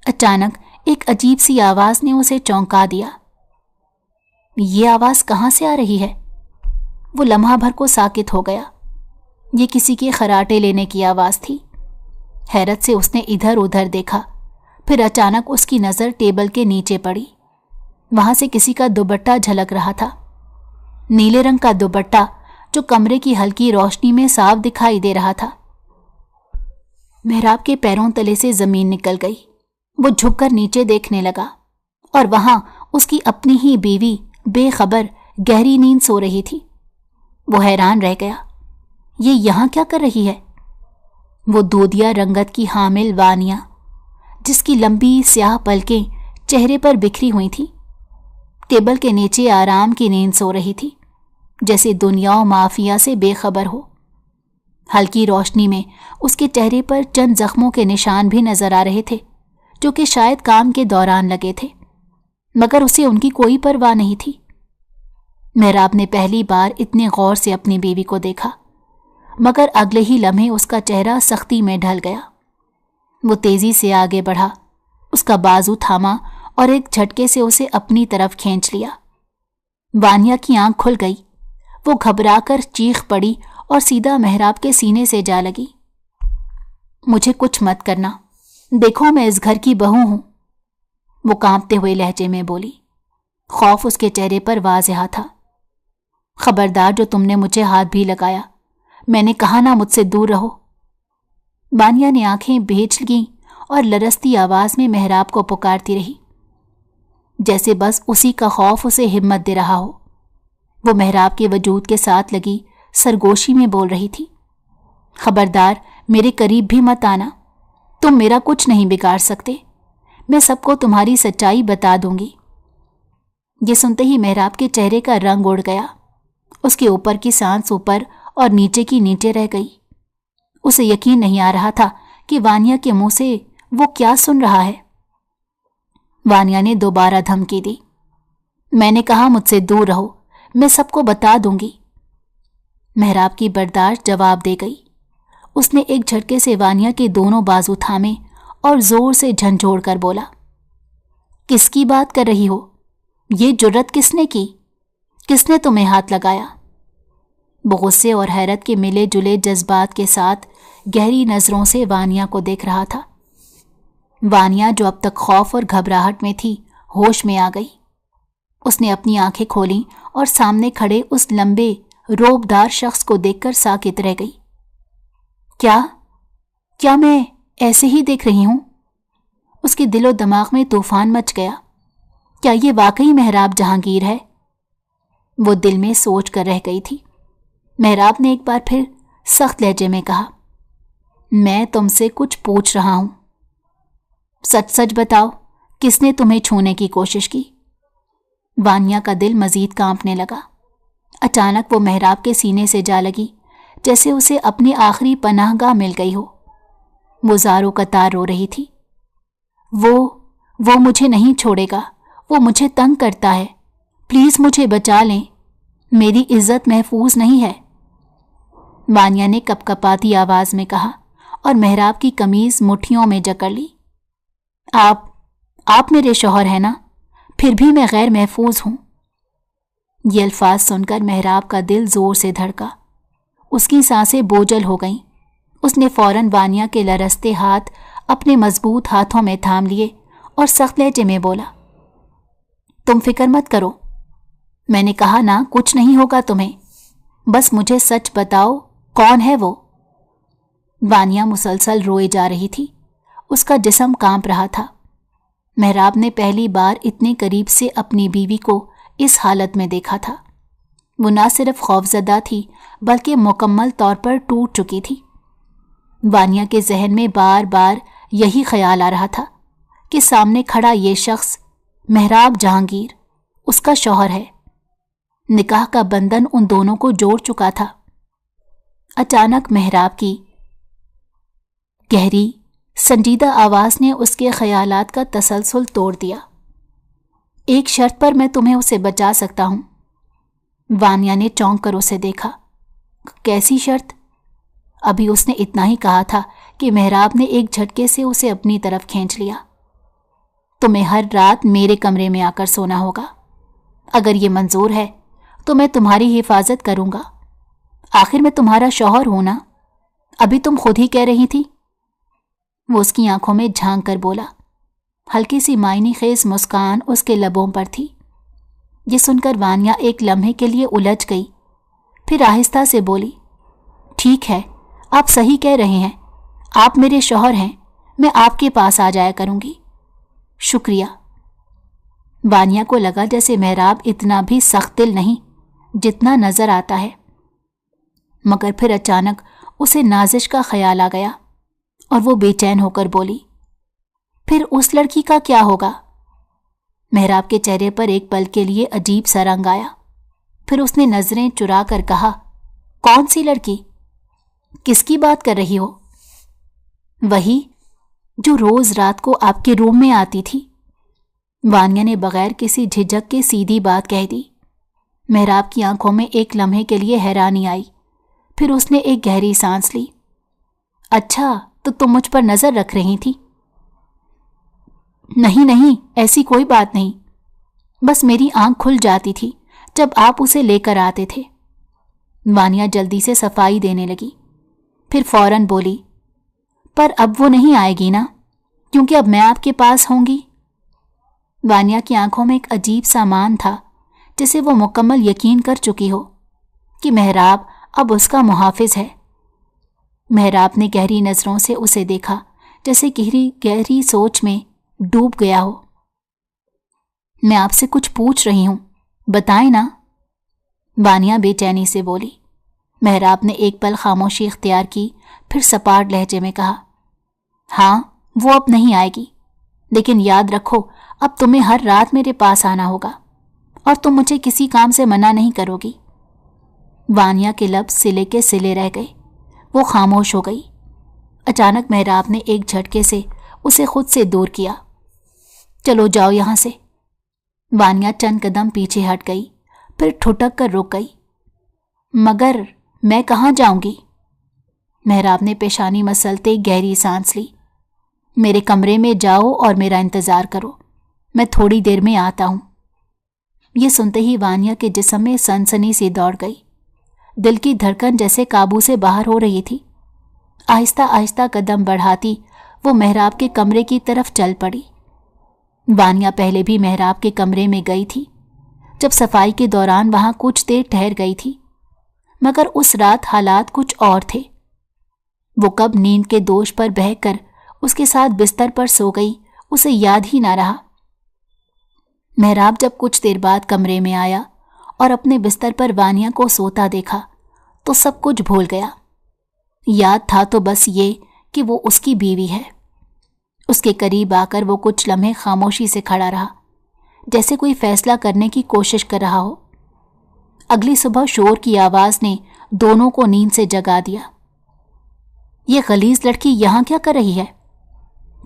اچانک ایک عجیب سی آواز نے اسے چونکا دیا۔ یہ آواز کہاں سے آ رہی ہے؟ وہ لمحہ بھر کو ساکت ہو گیا۔ یہ کسی کے خراٹے لینے کی آواز تھی۔ حیرت سے اس نے ادھر ادھر دیکھا، پھر اچانک اس کی نظر ٹیبل کے نیچے پڑی۔ وہاں سے کسی کا دوپٹہ جھلک رہا تھا، نیلے رنگ کا دوپٹہ جو کمرے کی ہلکی روشنی میں صاف دکھائی دے رہا تھا۔ محراب کے پیروں تلے سے زمین نکل گئی۔ وہ جھک کر نیچے دیکھنے لگا اور وہاں اس کی اپنی ہی بیوی بے خبر گہری نیند سو رہی تھی۔ وہ حیران رہ گیا، یہ یہاں کیا کر رہی ہے؟ وہ دودیا رنگت کی حامل وانیا، جس کی لمبی سیاہ پلکیں چہرے پر بکھری ہوئی تھی، ٹیبل کے نیچے آرام کی نیند سو رہی تھی، جیسے دنیا و مافیا سے بے خبر ہو۔ ہلکی روشنی میں اس کے چہرے پر چند زخموں کے نشان بھی نظر آ رہے تھے، جو کہ شاید کام کے دوران لگے تھے، مگر اسے ان کی کوئی پرواہ نہیں تھی۔ محراب نے پہلی بار اتنے غور سے اپنی بیوی کو دیکھا، مگر اگلے ہی لمحے اس کا چہرہ سختی میں ڈھل گیا۔ وہ تیزی سے آگے بڑھا، اس کا بازو تھاما اور ایک جھٹکے سے اسے اپنی طرف کھینچ لیا۔ وانیا کی آنکھ کھل گئی، وہ گھبرا کر چیخ پڑی اور سیدھا محراب کے سینے سے جا لگی۔ مجھے کچھ مت کرنا، دیکھو میں اس گھر کی بہو ہوں، وہ کانپتے ہوئے لہجے میں بولی۔ خوف اس کے چہرے پر واضح تھا۔ خبردار جو تم نے مجھے ہاتھ بھی لگایا، میں نے کہا نا مجھ سے دور رہو۔ وانیا نے آنکھیں بھیج لیں اور لرزتی آواز میں محراب کو پکارتی رہی، جیسے بس اسی کا خوف اسے ہمت دے رہا ہو۔ وہ محراب کے وجود کے ساتھ لگی سرگوشی میں بول رہی تھی، خبردار میرے قریب بھی مت آنا، تم میرا کچھ نہیں بگاڑ سکتے، میں سب کو تمہاری سچائی بتا دوں گی۔ یہ سنتے ہی محراب کے چہرے کا رنگ اڑ گیا، اس کے اوپر کی سانس اوپر اور نیچے کی نیچے رہ گئی۔ اسے یقین نہیں آ رہا تھا کہ وانیا کے منہ سے وہ کیا سن رہا ہے۔ وانیا نے دوبارہ دھمکی دی، میں نے کہا مجھ سے دور رہو، میں سب کو بتا دوں گی۔ محراب کی برداشت جواب دے گئی۔ اس نے ایک جھٹکے سے وانیا کے دونوں بازو تھامے اور زور سے جھنجھوڑ کر بولا، کس کی بات کر رہی ہو؟ یہ جرت کس نے کی؟ کس نے تمہیں ہاتھ لگایا؟ وہ غصے اور حیرت کے ملے جلے جذبات کے ساتھ گہری نظروں سے وانیا کو دیکھ رہا تھا۔ وانیا جو اب تک خوف اور گھبراہٹ میں تھی، ہوش میں آ گئی۔ اس نے اپنی آنکھیں کھولیں اور سامنے کھڑے اس لمبے روبدار شخص کو دیکھ کر ساکت رہ گئی۔ کیا میں ایسے ہی دیکھ رہی ہوں؟ اس کے دل و دماغ میں طوفان مچ گیا۔ کیا یہ واقعی محراب جہانگیر ہے؟ وہ دل میں سوچ کر رہ گئی تھی۔ محراب نے ایک بار پھر سخت لہجے میں کہا، میں تم سے کچھ پوچھ رہا ہوں، سچ سچ بتاؤ، کس نے تمہیں چھونے کی کوشش کی؟ وانیا کا دل مزید کانپنے لگا۔ اچانک وہ محراب کے سینے سے جا لگی، جیسے اسے اپنی آخری پناہ گاہ مل گئی ہو۔ وہ زاروں قطار رو رہی تھی، وہ مجھے نہیں چھوڑے گا، وہ مجھے تنگ کرتا ہے، پلیز مجھے بچا لیں، میری عزت محفوظ نہیں ہے۔ وانیا نے کپ کپاتی آواز میں کہا اور محراب کی قمیض مٹھیوں میں جکڑ لی۔ آپ میرے شوہر ہیں نا، پھر بھی میں غیر محفوظ ہوں۔ یہ الفاظ سن کر محراب کا دل زور سے دھڑکا، اس کی سانسیں بوجھل ہو گئیں۔ اس نے فوراً وانیا کے لرزتے ہاتھ اپنے مضبوط ہاتھوں میں تھام لیے اور سخت لہجے میں بولا، تم فکر مت کرو، میں نے کہا نا کچھ نہیں ہوگا تمہیں، بس مجھے سچ بتاؤ کون ہے وہ؟ وانیا مسلسل روئے جا رہی تھی اس کا جسم کانپ رہا تھا۔ محراب نے پہلی بار اتنے قریب سے اپنی بیوی کو اس حالت میں دیکھا تھا۔ وہ نہ صرف خوفزدہ تھی بلکہ مکمل طور پر ٹوٹ چکی تھی۔ وانیا کے ذہن میں بار بار یہی خیال آ رہا تھا کہ سامنے کھڑا یہ شخص محراب جہانگیر اس کا شوہر ہے۔ نکاح کا بندھن ان دونوں کو جوڑ چکا تھا۔ اچانک محراب کی گہری سنجیدہ آواز نے اس کے خیالات کا تسلسل توڑ دیا۔ ایک شرط پر میں تمہیں اسے بچا سکتا ہوں۔ وانیا نے چونک کر اسے دیکھا۔ کیسی شرط؟ ابھی اس نے اتنا ہی کہا تھا کہ محراب نے ایک جھٹکے سے اسے اپنی طرف کھینچ لیا۔ تمہیں ہر رات میرے کمرے میں آ کر سونا ہوگا۔ اگر یہ منظور ہے تو میں تمہاری حفاظت کروں گا۔ آخر میں تمہارا شوہر ہوں نا، ابھی تم خود ہی کہہ رہی تھی۔ وہ اس کی آنکھوں میں جھانک کر بولا۔ ہلکی سی معنی خیز مسکان اس کے لبوں پر تھی۔ یہ سن کر وانیا ایک لمحے کے لیے الجھ گئی، پھر آہستہ سے بولی، ٹھیک ہے، آپ صحیح کہہ رہے ہیں، آپ میرے شوہر ہیں، میں آپ کے پاس آ جایا کروں گی۔ شکریہ۔ وانیا کو لگا جیسے محراب اتنا بھی سخت دل نہیں جتنا نظر آتا ہے، مگر پھر اچانک اسے نازش کا خیال آ گیا اور وہ بے چین ہو کر بولی، پھر اس لڑکی کا کیا ہوگا؟ محراب کے چہرے پر ایک پل کے لیے عجیب سا رنگ آیا، پھر اس نے نظریں چرا کر کہا، کون سی لڑکی؟ کس کی بات کر رہی ہو؟ وہی جو روز رات کو آپ کے روم میں آتی تھی۔ وانیا نے بغیر کسی جھجک کے سیدھی بات کہہ دی۔ محراب کی آنکھوں میں ایک لمحے کے لیے حیرانی آئی، پھر اس نے ایک گہری سانس لی۔ اچھا، تو تم مجھ پر نظر رکھ رہی تھی؟ نہیں، ایسی کوئی بات نہیں، بس میری آنکھ کھل جاتی تھی جب آپ اسے لے کر آتے تھے۔ وانیا جلدی سے صفائی دینے لگی، پھر فوراً بولی، پر اب وہ نہیں آئے گی نا، کیونکہ اب میں آپ کے پاس ہوں گی۔ وانیا کی آنکھوں میں ایک عجیب سا مان تھا، جسے وہ مکمل یقین کر چکی ہو کہ محراب اب اس کا محافظ ہے۔ محراب نے گہری نظروں سے اسے دیکھا، جیسے گہری سوچ میں ڈوب گیا ہو۔ میں آپ سے کچھ پوچھ رہی ہوں، بتائیں نا، وانیا بے چینی سے بولی۔ محراب نے ایک پل خاموشی اختیار کی، پھر سپاٹ لہجے میں کہا، ہاں، وہ اب نہیں آئے گی، لیکن یاد رکھو اب تمہیں ہر رات میرے پاس آنا ہوگا اور تم مجھے کسی کام سے منع نہیں کرو گی۔ وانیا کے لب سلے کے سلے رہ گئے، وہ خاموش ہو گئی۔ اچانک محراب نے ایک جھٹکے سے اسے خود سے دور کیا۔ چلو جاؤ یہاں سے۔ وانیا چند قدم پیچھے ہٹ گئی، پھر ٹھٹک کر رک گئی۔ مگر میں کہاں جاؤں گی؟ محراب نے پیشانی مسلتے گہری سانس لی۔ میرے کمرے میں جاؤ اور میرا انتظار کرو، میں تھوڑی دیر میں آتا ہوں۔ یہ سنتے ہی وانیا کے جسم میں سنسنی سی دوڑ گئی، دل کی دھڑکن جیسے قابو سے باہر ہو رہی تھی۔ آہستہ آہستہ قدم بڑھاتی وہ محراب کے کمرے کی طرف چل پڑی۔ وانیا پہلے بھی محراب کے کمرے میں گئی تھی، جب صفائی کے دوران وہاں کچھ دیر ٹھہر گئی تھی، مگر اس رات حالات کچھ اور تھے۔ وہ کب نیند کے دوش پر بہہ کر اس کے ساتھ بستر پر سو گئی، اسے یاد ہی نہ رہا۔ محراب جب کچھ دیر بعد کمرے میں آیا اور اپنے بستر پر وانیا کو سوتا دیکھا تو سب کچھ بھول گیا۔ یاد تھا تو بس یہ کہ وہ اس کی بیوی ہے۔ اس کے قریب آ کر وہ کچھ لمحے خاموشی سے کھڑا رہا، جیسے کوئی فیصلہ کرنے کی کوشش کر رہا ہو۔ اگلی صبح شور کی آواز نے دونوں کو نیند سے جگا دیا۔ یہ غلیظ لڑکی یہاں کیا کر رہی ہے؟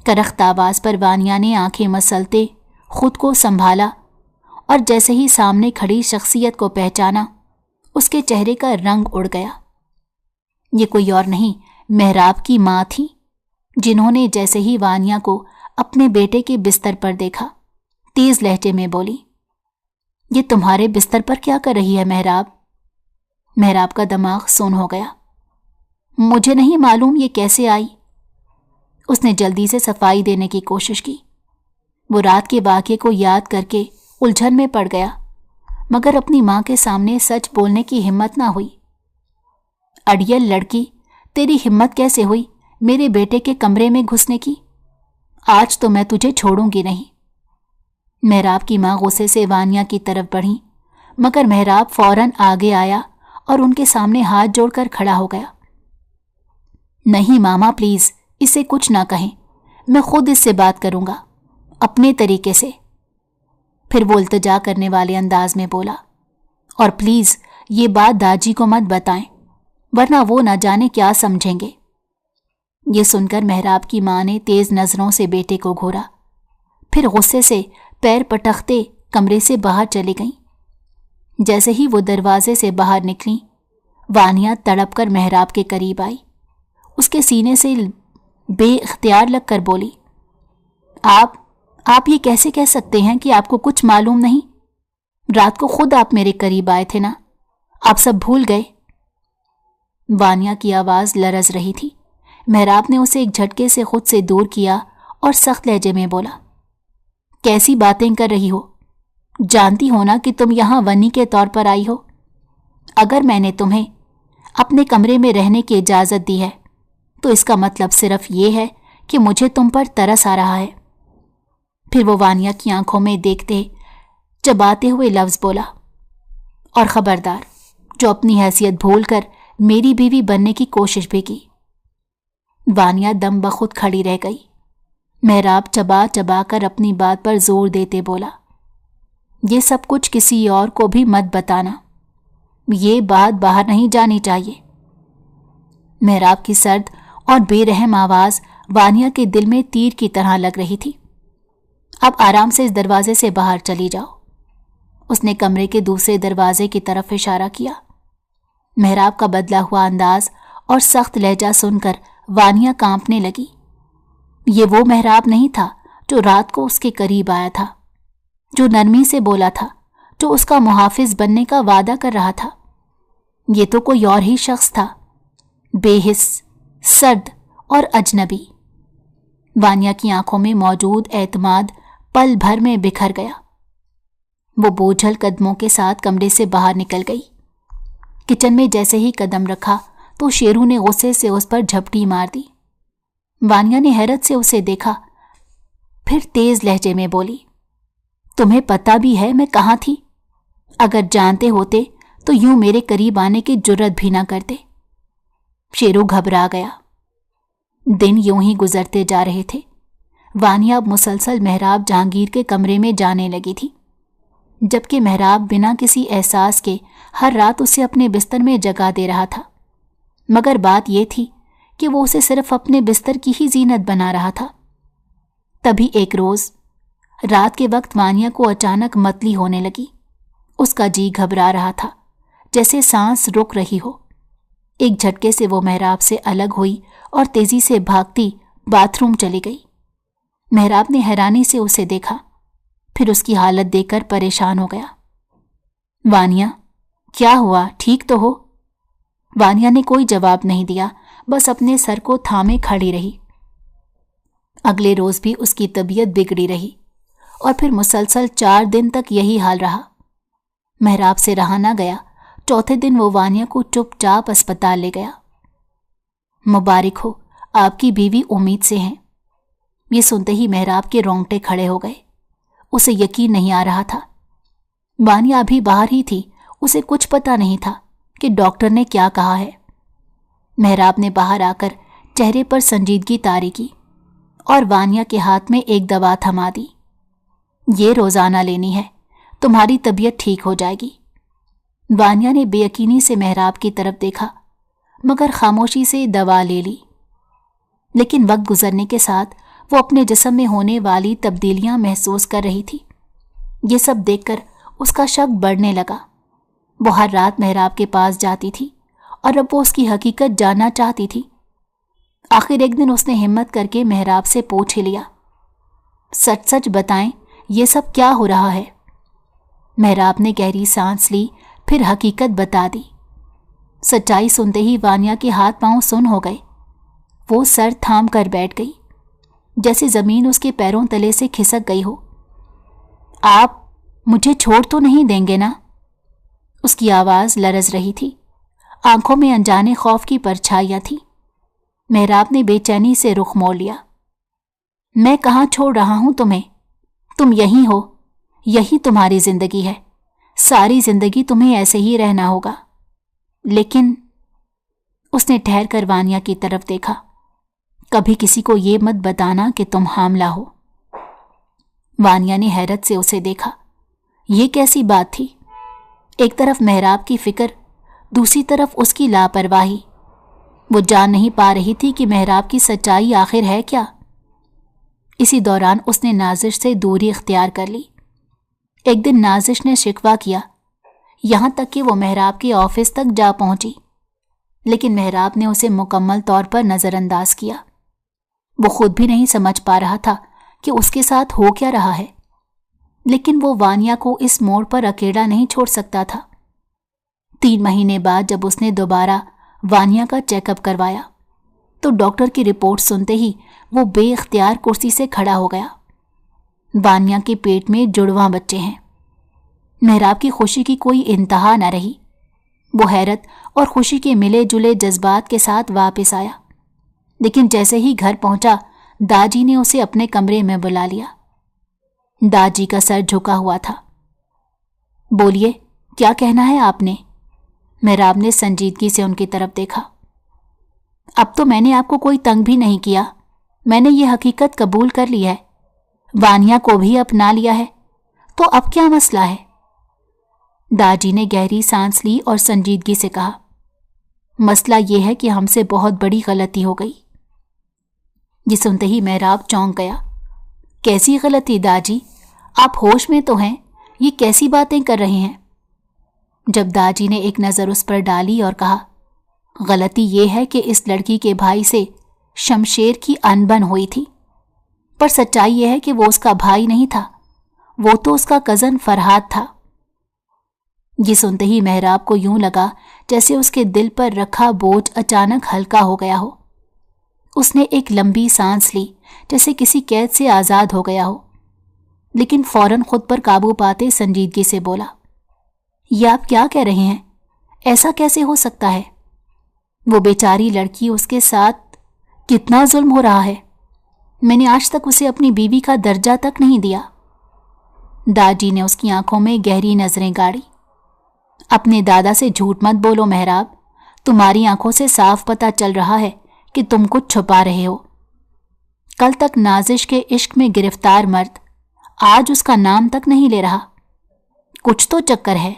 کرخت آواز پر وانیا نے آنکھیں مسلتے خود کو سنبھالا اور جیسے ہی سامنے کھڑی شخصیت کو پہچانا، اس کے چہرے کا رنگ اڑ گیا۔ یہ کوئی اور نہیں، محراب کی ماں تھی، جنہوں نے جیسے ہی وانیا کو اپنے بیٹے کے بستر پر دیکھا، تیز لہجے میں بولی، یہ تمہارے بستر پر کیا کر رہی ہے محراب؟ محراب کا دماغ سن ہو گیا۔ مجھے نہیں معلوم یہ کیسے آئی۔ اس نے جلدی سے صفائی دینے کی کوشش کی۔ وہ رات کے واقعے کو یاد کر کے الجھن میں پڑ گیا، مگر اپنی ماں کے سامنے سچ بولنے کی ہمت نہ ہوئی۔ اڑیل لڑکی، تیری ہمت کیسے ہوئی میرے بیٹے کے کمرے میں گھسنے کی؟ आज तो मैं तुझे छोड़ूंगी नहीं। मेहराब की माँ गुस्से से वानिया की तरफ बढ़ी, मगर मेहराब फौरन आगे आया और उनके सामने हाथ जोड़कर खड़ा हो गया। नहीं मामा, प्लीज इसे कुछ ना कहें, मैं खुद इससे बात करूंगा, अपने तरीके से। फिर वो इल्तिजा करने वाले अंदाज में बोला, और प्लीज ये बात दादी को मत बताएं, वरना वो न जाने क्या समझेंगे। ये सुनकर मेहराब की माँ ने तेज नजरों से बेटे को घूरा, फिर गुस्से से पैर पटकते कमरे से बाहर चली गईं। जैसे ही वो दरवाजे से बाहर निकली, वानिया तड़प कर मेहराब के करीब आई, उसके सीने से बेइख्तियार लगकर बोली, आप ये कैसे कह सकते हैं कि आपको कुछ मालूम नहीं? रात को खुद आप मेरे करीब आए थे ना, आप सब भूल गए? वानिया की आवाज लरज रही थी। मेहराब ने उसे एक झटके से खुद से दूर किया और सख्त लहजे में बोला, कैसी बातें कर रही हो? जानती हो ना कि तुम यहां वनी के तौर पर आई हो। अगर मैंने तुम्हें अपने कमरे में रहने की इजाजत दी है तो इसका मतलब सिर्फ ये है कि मुझे तुम पर तरस आ रहा है। फिर वो वानिया की आंखों में देखते चबाते हुए लफ्ज बोला, और खबरदार, जो अपनी हैसियत भूलकर मेरी बीवी बनने की कोशिश भी की। वानिया दम बखुद खड़ी रह गई। मेहराब चबा चबा कर अपनी बात पर जोर देते बोला, ये सब कुछ किसी और को भी मत बताना, ये बात बाहर नहीं जानी चाहिए। मेहराब की सर्द और बेरहम आवाज वानिया के दिल में तीर की तरह लग रही थी। अब आराम से इस दरवाजे से बाहर चली जाओ। उसने कमरे के दूसरे दरवाजे की तरफ इशारा किया। मेहराब का बदला हुआ अंदाज और सख्त लहजा सुनकर वानिया कांपने लगी। ये वो मेहराब नहीं था जो रात को उसके करीब आया था, जो नरमी से बोला था, जो उसका मुहाफिज बनने का वादा कर रहा था। ये तो कोई और ही शख्स था, बेहिस, सर्द और अजनबी। वानिया की आंखों में मौजूद एतमाद पल भर में बिखर गया। वो बोझल कदमों के साथ कमरे से बाहर निकल गई। किचन में जैसे ही कदम रखा तो शेरू ने गुस्से से उस पर झपटी मार दी। वानिया ने हैरत से उसे देखा, फिर तेज लहजे में बोली, तुम्हें पता भी है मैं कहाँ थी? अगर जानते होते तो यूं मेरे करीब आने की जुर्रत भी ना करते। शेरू घबरा गया। दिन यूं ही गुजरते जा रहे थे। वानिया अब मुसलसल मेहराब जहांगीर के कमरे में जाने लगी थी, जबकि मेहराब बिना किसी एहसास के हर रात उसे अपने बिस्तर में जगा दे रहा था। मगर बात यह थी कि वो उसे सिर्फ अपने बिस्तर की ही जीनत बना रहा था। तभी एक रोज रात के वक्त वानिया को अचानक मतली होने लगी। उसका जी घबरा रहा था, जैसे सांस रुक रही हो। एक झटके से वो मेहराब से अलग हुई और तेजी से भागती बाथरूम चली गई। मेहराब ने हैरानी से उसे देखा, फिर उसकी हालत देखकर परेशान हो गया। वानिया, क्या हुआ? ठीक तो हो? वानिया ने कोई जवाब नहीं दिया, बस अपने सर को थामे खड़ी रही। अगले रोज भी उसकी तबीयत बिगड़ी रही और फिर मुसलसल 4 दिन तक यही हाल रहा। मेहराब से रहा ना गया। चौथे दिन वो वानिया को चुपचाप अस्पताल ले गया। मुबारक हो, आपकी बीवी उम्मीद से हैं। ये सुनते ही मेहराब के रोंगटे खड़े हो गए। उसे यकीन नहीं आ रहा था। वानिया अभी बाहर ही थी, उसे कुछ पता नहीं था कि डॉक्टर ने क्या कहा है। मेहराब ने बाहर आकर चेहरे पर संजीदगी तारी की और वानिया के हाथ में एक दवा थमा दी। ये रोजाना लेनी है, तुम्हारी तबीयत ठीक हो जाएगी। वानिया ने बेयकीनी से मेहराब की तरफ देखा, मगर खामोशी से दवा ले ली। लेकिन वक्त गुजरने के साथ वो अपने जिस्म में होने वाली तब्दीलियां महसूस कर रही थी। ये सब देखकर उसका शक बढ़ने लगा। वो हर रात मेहराब के पास जाती थी और अब वो उसकी हकीकत जानना चाहती थी। आखिर एक दिन उसने हिम्मत करके मेहराब से पूछ लिया, सच सच बताएं, ये सब क्या हो रहा है? मेहराब ने गहरी सांस ली, फिर हकीकत बता दी। सच्चाई सुनते ही वानिया के हाथ पांव सुन्न हो गए। वो सर थाम कर बैठ गई, जैसे जमीन उसके पैरों तले से खिसक गई हो। आप मुझे छोड़ तो नहीं देंगे ना? उसकी आवाज लरज रही थी, आंखों में अनजाने खौफ की परछाइयां थी। मेहराब ने बेचैनी से रुख मोड़ लिया। मैं कहाँ छोड़ रहा हूं तुम्हें? तुम यही हो, यही तुम्हारी जिंदगी है, सारी जिंदगी तुम्हें ऐसे ही रहना होगा। लेकिन उसने ठहर कर वानिया की तरफ देखा। कभी किसी को ये मत बताना कि तुम हामला हो। वानिया ने हैरत से उसे देखा। ये कैसी बात थी? एक तरफ मेहराब की फिक्र, दूसरी तरफ उसकी लापरवाही। वो जान नहीं पा रही थी कि मेहराब की सच्चाई आखिर है क्या। इसी दौरान उसने नाजिश से दूरी इख्तियार कर ली। एक दिन नाजिश ने शिकवा किया, यहां तक कि वो मेहराब के ऑफिस तक जा पहुंची, लेकिन मेहराब ने उसे मुकम्मल तौर पर नजरअंदाज किया। वो खुद भी नहीं समझ पा रहा था कि उसके साथ हो क्या रहा है, लेकिन वो वानिया को इस मोड़ पर अकेला नहीं छोड़ सकता था। 3 महीने बाद जब उसने दोबारा वानिया का चेकअप करवाया तो डॉक्टर की रिपोर्ट सुनते ही वो बेइख्तियार कुर्सी से खड़ा हो गया। वानिया के पेट में जुड़वां बच्चे हैं। मेहराब की खुशी की कोई इंतहा न रही। वो हैरत और खुशी के मिले जुले जज्बात के साथ वापस आया, लेकिन जैसे ही घर पहुंचा दाजी ने उसे अपने कमरे में बुला लिया। दाजी का सर झुका हुआ था। बोलिए, क्या कहना है आपने? मेहराब ने संजीदगी से उनकी तरफ देखा। अब तो मैंने आपको कोई तंग भी नहीं किया, मैंने ये हकीकत कबूल कर ली है, वानिया को भी अपना लिया है, तो अब क्या मसला है? दाजी ने गहरी सांस ली और संजीदगी से कहा, मसला यह है कि हमसे बहुत बड़ी गलती हो गई। ये सुनते ही मेहराब चौंक गया। कैसी गलती दाजी? आप होश में तो हैं, ये कैसी बातें कर रहे हैं? जब दाजी ने एक नज़र उस पर डाली और कहा, गलती ये है कि इस लड़की के भाई से शमशेर की अनबन हुई थी, पर सच्चाई यह है कि वो उसका भाई नहीं था, वो तो उसका कज़न फरहाद था। ये सुनते ही मेहराब को यूं लगा जैसे उसके दिल पर रखा बोझ अचानक हल्का हो गया हो। उसने एक लंबी सांस ली, जैसे किसी कैद से आज़ाद हो गया हो, लेकिन फौरन खुद पर काबू पाते संजीदगी से बोला, ये आप क्या कह रहे हैं? ऐसा कैसे हो सकता है? वो बेचारी लड़की, उसके साथ कितना जुल्म हो रहा है। मैंने आज तक उसे अपनी बीवी का दर्जा तक नहीं दिया। दादी ने उसकी आंखों में गहरी नजरें गाड़ी। अपने दादा से झूठ मत बोलो मेहराब, तुम्हारी आंखों से साफ पता चल रहा है कि तुम कुछ छुपा रहे हो। कल तक नाजिश के इश्क में गिरफ्तार मर्द आज उसका नाम तक नहीं ले रहा। कुछ तो चक्कर है।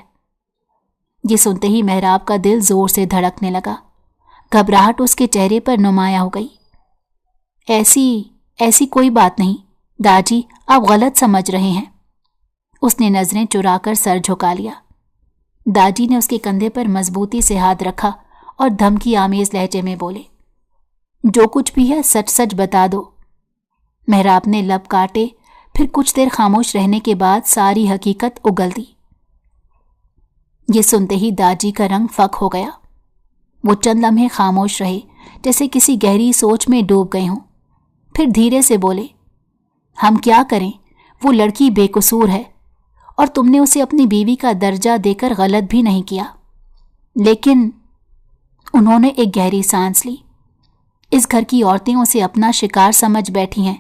ये सुनते ही मेहराब का दिल जोर से धड़कने लगा। घबराहट उसके चेहरे पर नुमाया हो गई। ऐसी कोई बात नहीं दादी, आप गलत समझ रहे हैं। उसने नजरें चुराकर सर झुका लिया। दादी ने उसके कंधे पर मजबूती से हाथ रखा और धमकी आमेज लहजे में बोले, जो कुछ भी है सच सच बता दो। मेहराब ने लब काटे, फिर कुछ देर खामोश रहने के बाद सारी हकीकत उगल दी। ये सुनते ही दादी का रंग फक हो गया। वो चंद लम्हे खामोश रहे, जैसे किसी गहरी सोच में डूब गए हों। फिर धीरे से बोले, हम क्या करें, वो लड़की बेकसूर है और तुमने उसे अपनी बीवी का दर्जा देकर गलत भी नहीं किया। लेकिन उन्होंने एक गहरी सांस ली। इस घर की औरतें उसे अपना शिकार समझ बैठी हैं,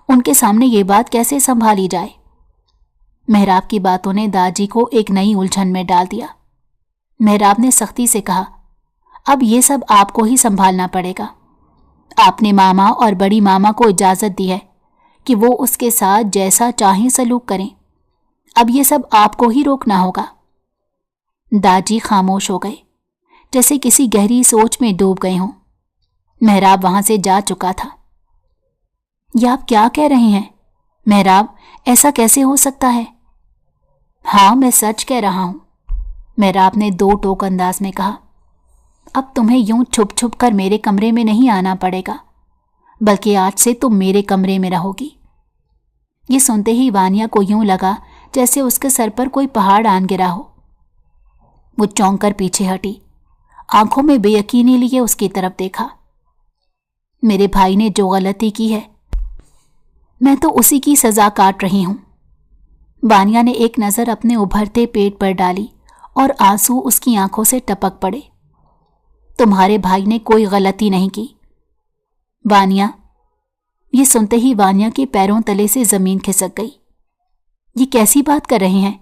उनके सामने ये बात कैसे संभाली जाए? मेहराब की बातों ने दादी को एक नई उलझन में डाल दिया। मेहराब ने सख्ती से कहा, अब ये सब आपको ही संभालना पड़ेगा। आपने मामा और बड़ी मामा को इजाजत दी है कि वो उसके साथ जैसा चाहें सलूक करें। अब ये सब आपको ही रोकना होगा। दादी खामोश हो गए, जैसे किसी गहरी सोच में डूब गए हों। मेहराब वहां से जा चुका था। यह आप क्या कह रहे हैं मेहराब? ऐसा कैसे हो सकता है? हाँ, मैं सच कह रहा हूं, मेहराब ने दो टोक अंदाज में कहा। अब तुम्हें यूं छुप छुप कर मेरे कमरे में नहीं आना पड़ेगा, बल्कि आज से तुम मेरे कमरे में रहोगी। ये सुनते ही वानिया को यूं लगा जैसे उसके सर पर कोई पहाड़ आन गिरा हो। वो चौंक कर पीछे हटी, आंखों में बेयकीनी लिए उसकी तरफ देखा। मेरे भाई ने जो गलती की है, मैं तो उसी की सजा काट रही हूं। वानिया ने एक नजर अपने उभरते पेट पर डाली और आंसू उसकी आंखों से टपक पड़े। तुम्हारे भाई ने कोई गलती नहीं की। वानिया, ये सुनते ही वानिया के पैरों तले से जमीन खिसक गई। ये कैसी बात कर रहे हैं?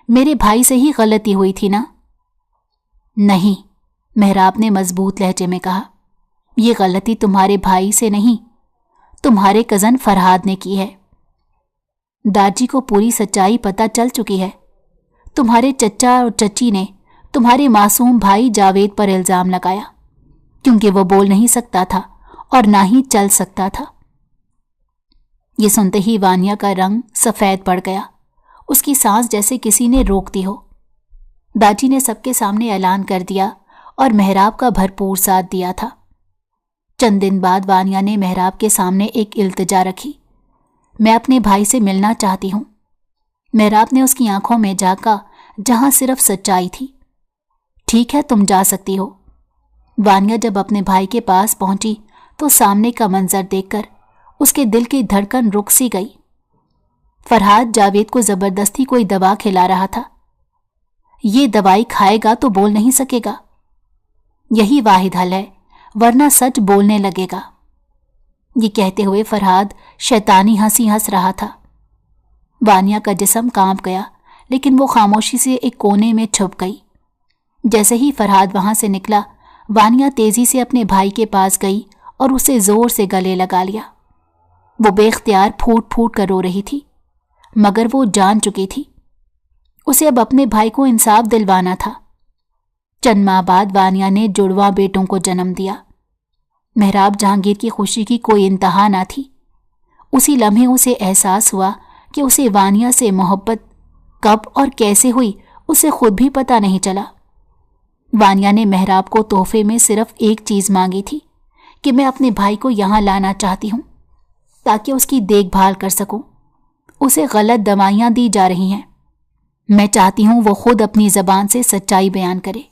मेरे भाई से ही गलती हुई थी ना? नहीं, मेहराब ने मजबूत लहजे में कहा, ये गलती तुम्हारे भाई से नहीं, तुम्हारे कजन फरहाद ने की है। दादी को पूरी सच्चाई पता चल चुकी है। तुम्हारे चचा और चची ने तुम्हारे मासूम भाई जावेद पर इल्जाम लगाया क्योंकि वो बोल नहीं सकता था और ना ही चल सकता था। ये सुनते ही वानिया का रंग सफेद पड़ गया। उसकी सांस जैसे किसी ने रोक दी हो। दादी ने सबके सामने ऐलान कर दिया और मेहराब का भरपूर साथ दिया था। चंद दिन बाद वानिया ने मेहराब के सामने एक इल्तिजा रखी, मैं अपने भाई से मिलना चाहती हूँ। मेहराब ने उसकी आंखों में झांका जहां सिर्फ सच्चाई थी। ठीक है, तुम जा सकती हो। वानिया जब अपने भाई के पास पहुंची तो सामने का मंजर देखकर उसके दिल की धड़कन रुक सी गई। फरहाद जावेद को जबरदस्ती कोई दवा खिला रहा था। ये दवाई खाएगा तो बोल नहीं सकेगा, यही वाहिद हल है, वरना सच बोलने लगेगा। ये कहते हुए फरहाद शैतानी हंसी हंस रहा था। वानिया का जिस्म कांप गया, लेकिन वो खामोशी से एक कोने में छुप गई। जैसे ही फरहाद वहां से निकला, वानिया तेजी से अपने भाई के पास गई और उसे जोर से गले लगा लिया। वो बेख्तियार फूट फूट कर रो रही थी, मगर वो जान चुकी थी उसे अब अपने भाई को इंसाफ दिलवाना था। चंद माह बाद वानिया ने जुड़वा बेटों को जन्म दिया। मेहराब जहांगीर की खुशी की कोई इंतहा ना थी। उसी लम्हे उसे एहसास हुआ कि उसे वानिया से मोहब्बत कब और कैसे हुई उसे खुद भी पता नहीं चला। वानिया ने मेहराब को तोहफे में सिर्फ एक चीज मांगी थी कि मैं अपने भाई को यहां लाना चाहती हूं ताकि उसकी देखभाल कर सकूं। उसे गलत दवाइयां दी जा रही हैं। मैं चाहती हूं वो खुद अपनी जबान से सच्चाई बयान करे।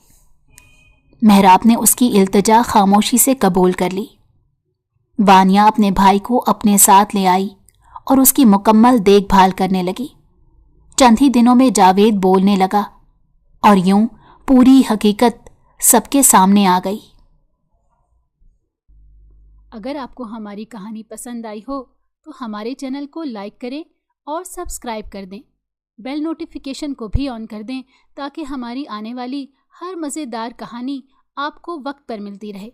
मेहराब ने उसकी इल्तिजा खामोशी से कबूल कर ली। वानिया अपने भाई को अपने साथ ले आई और उसकी मुकम्मल देखभाल करने लगी। चंद ही दिनों में जावेद बोलने लगा और यूं पूरी हकीकत सबके सामने आ गई। अगर आपको हमारी कहानी पसंद आई हो तो हमारे चैनल को लाइक करें और सब्सक्राइब कर दें। बेल नोटिफिकेशन को भी ऑन कर दें ताकि हमारी आने वाली हर मज़ेदार कहानी आपको वक्त पर मिलती रहे।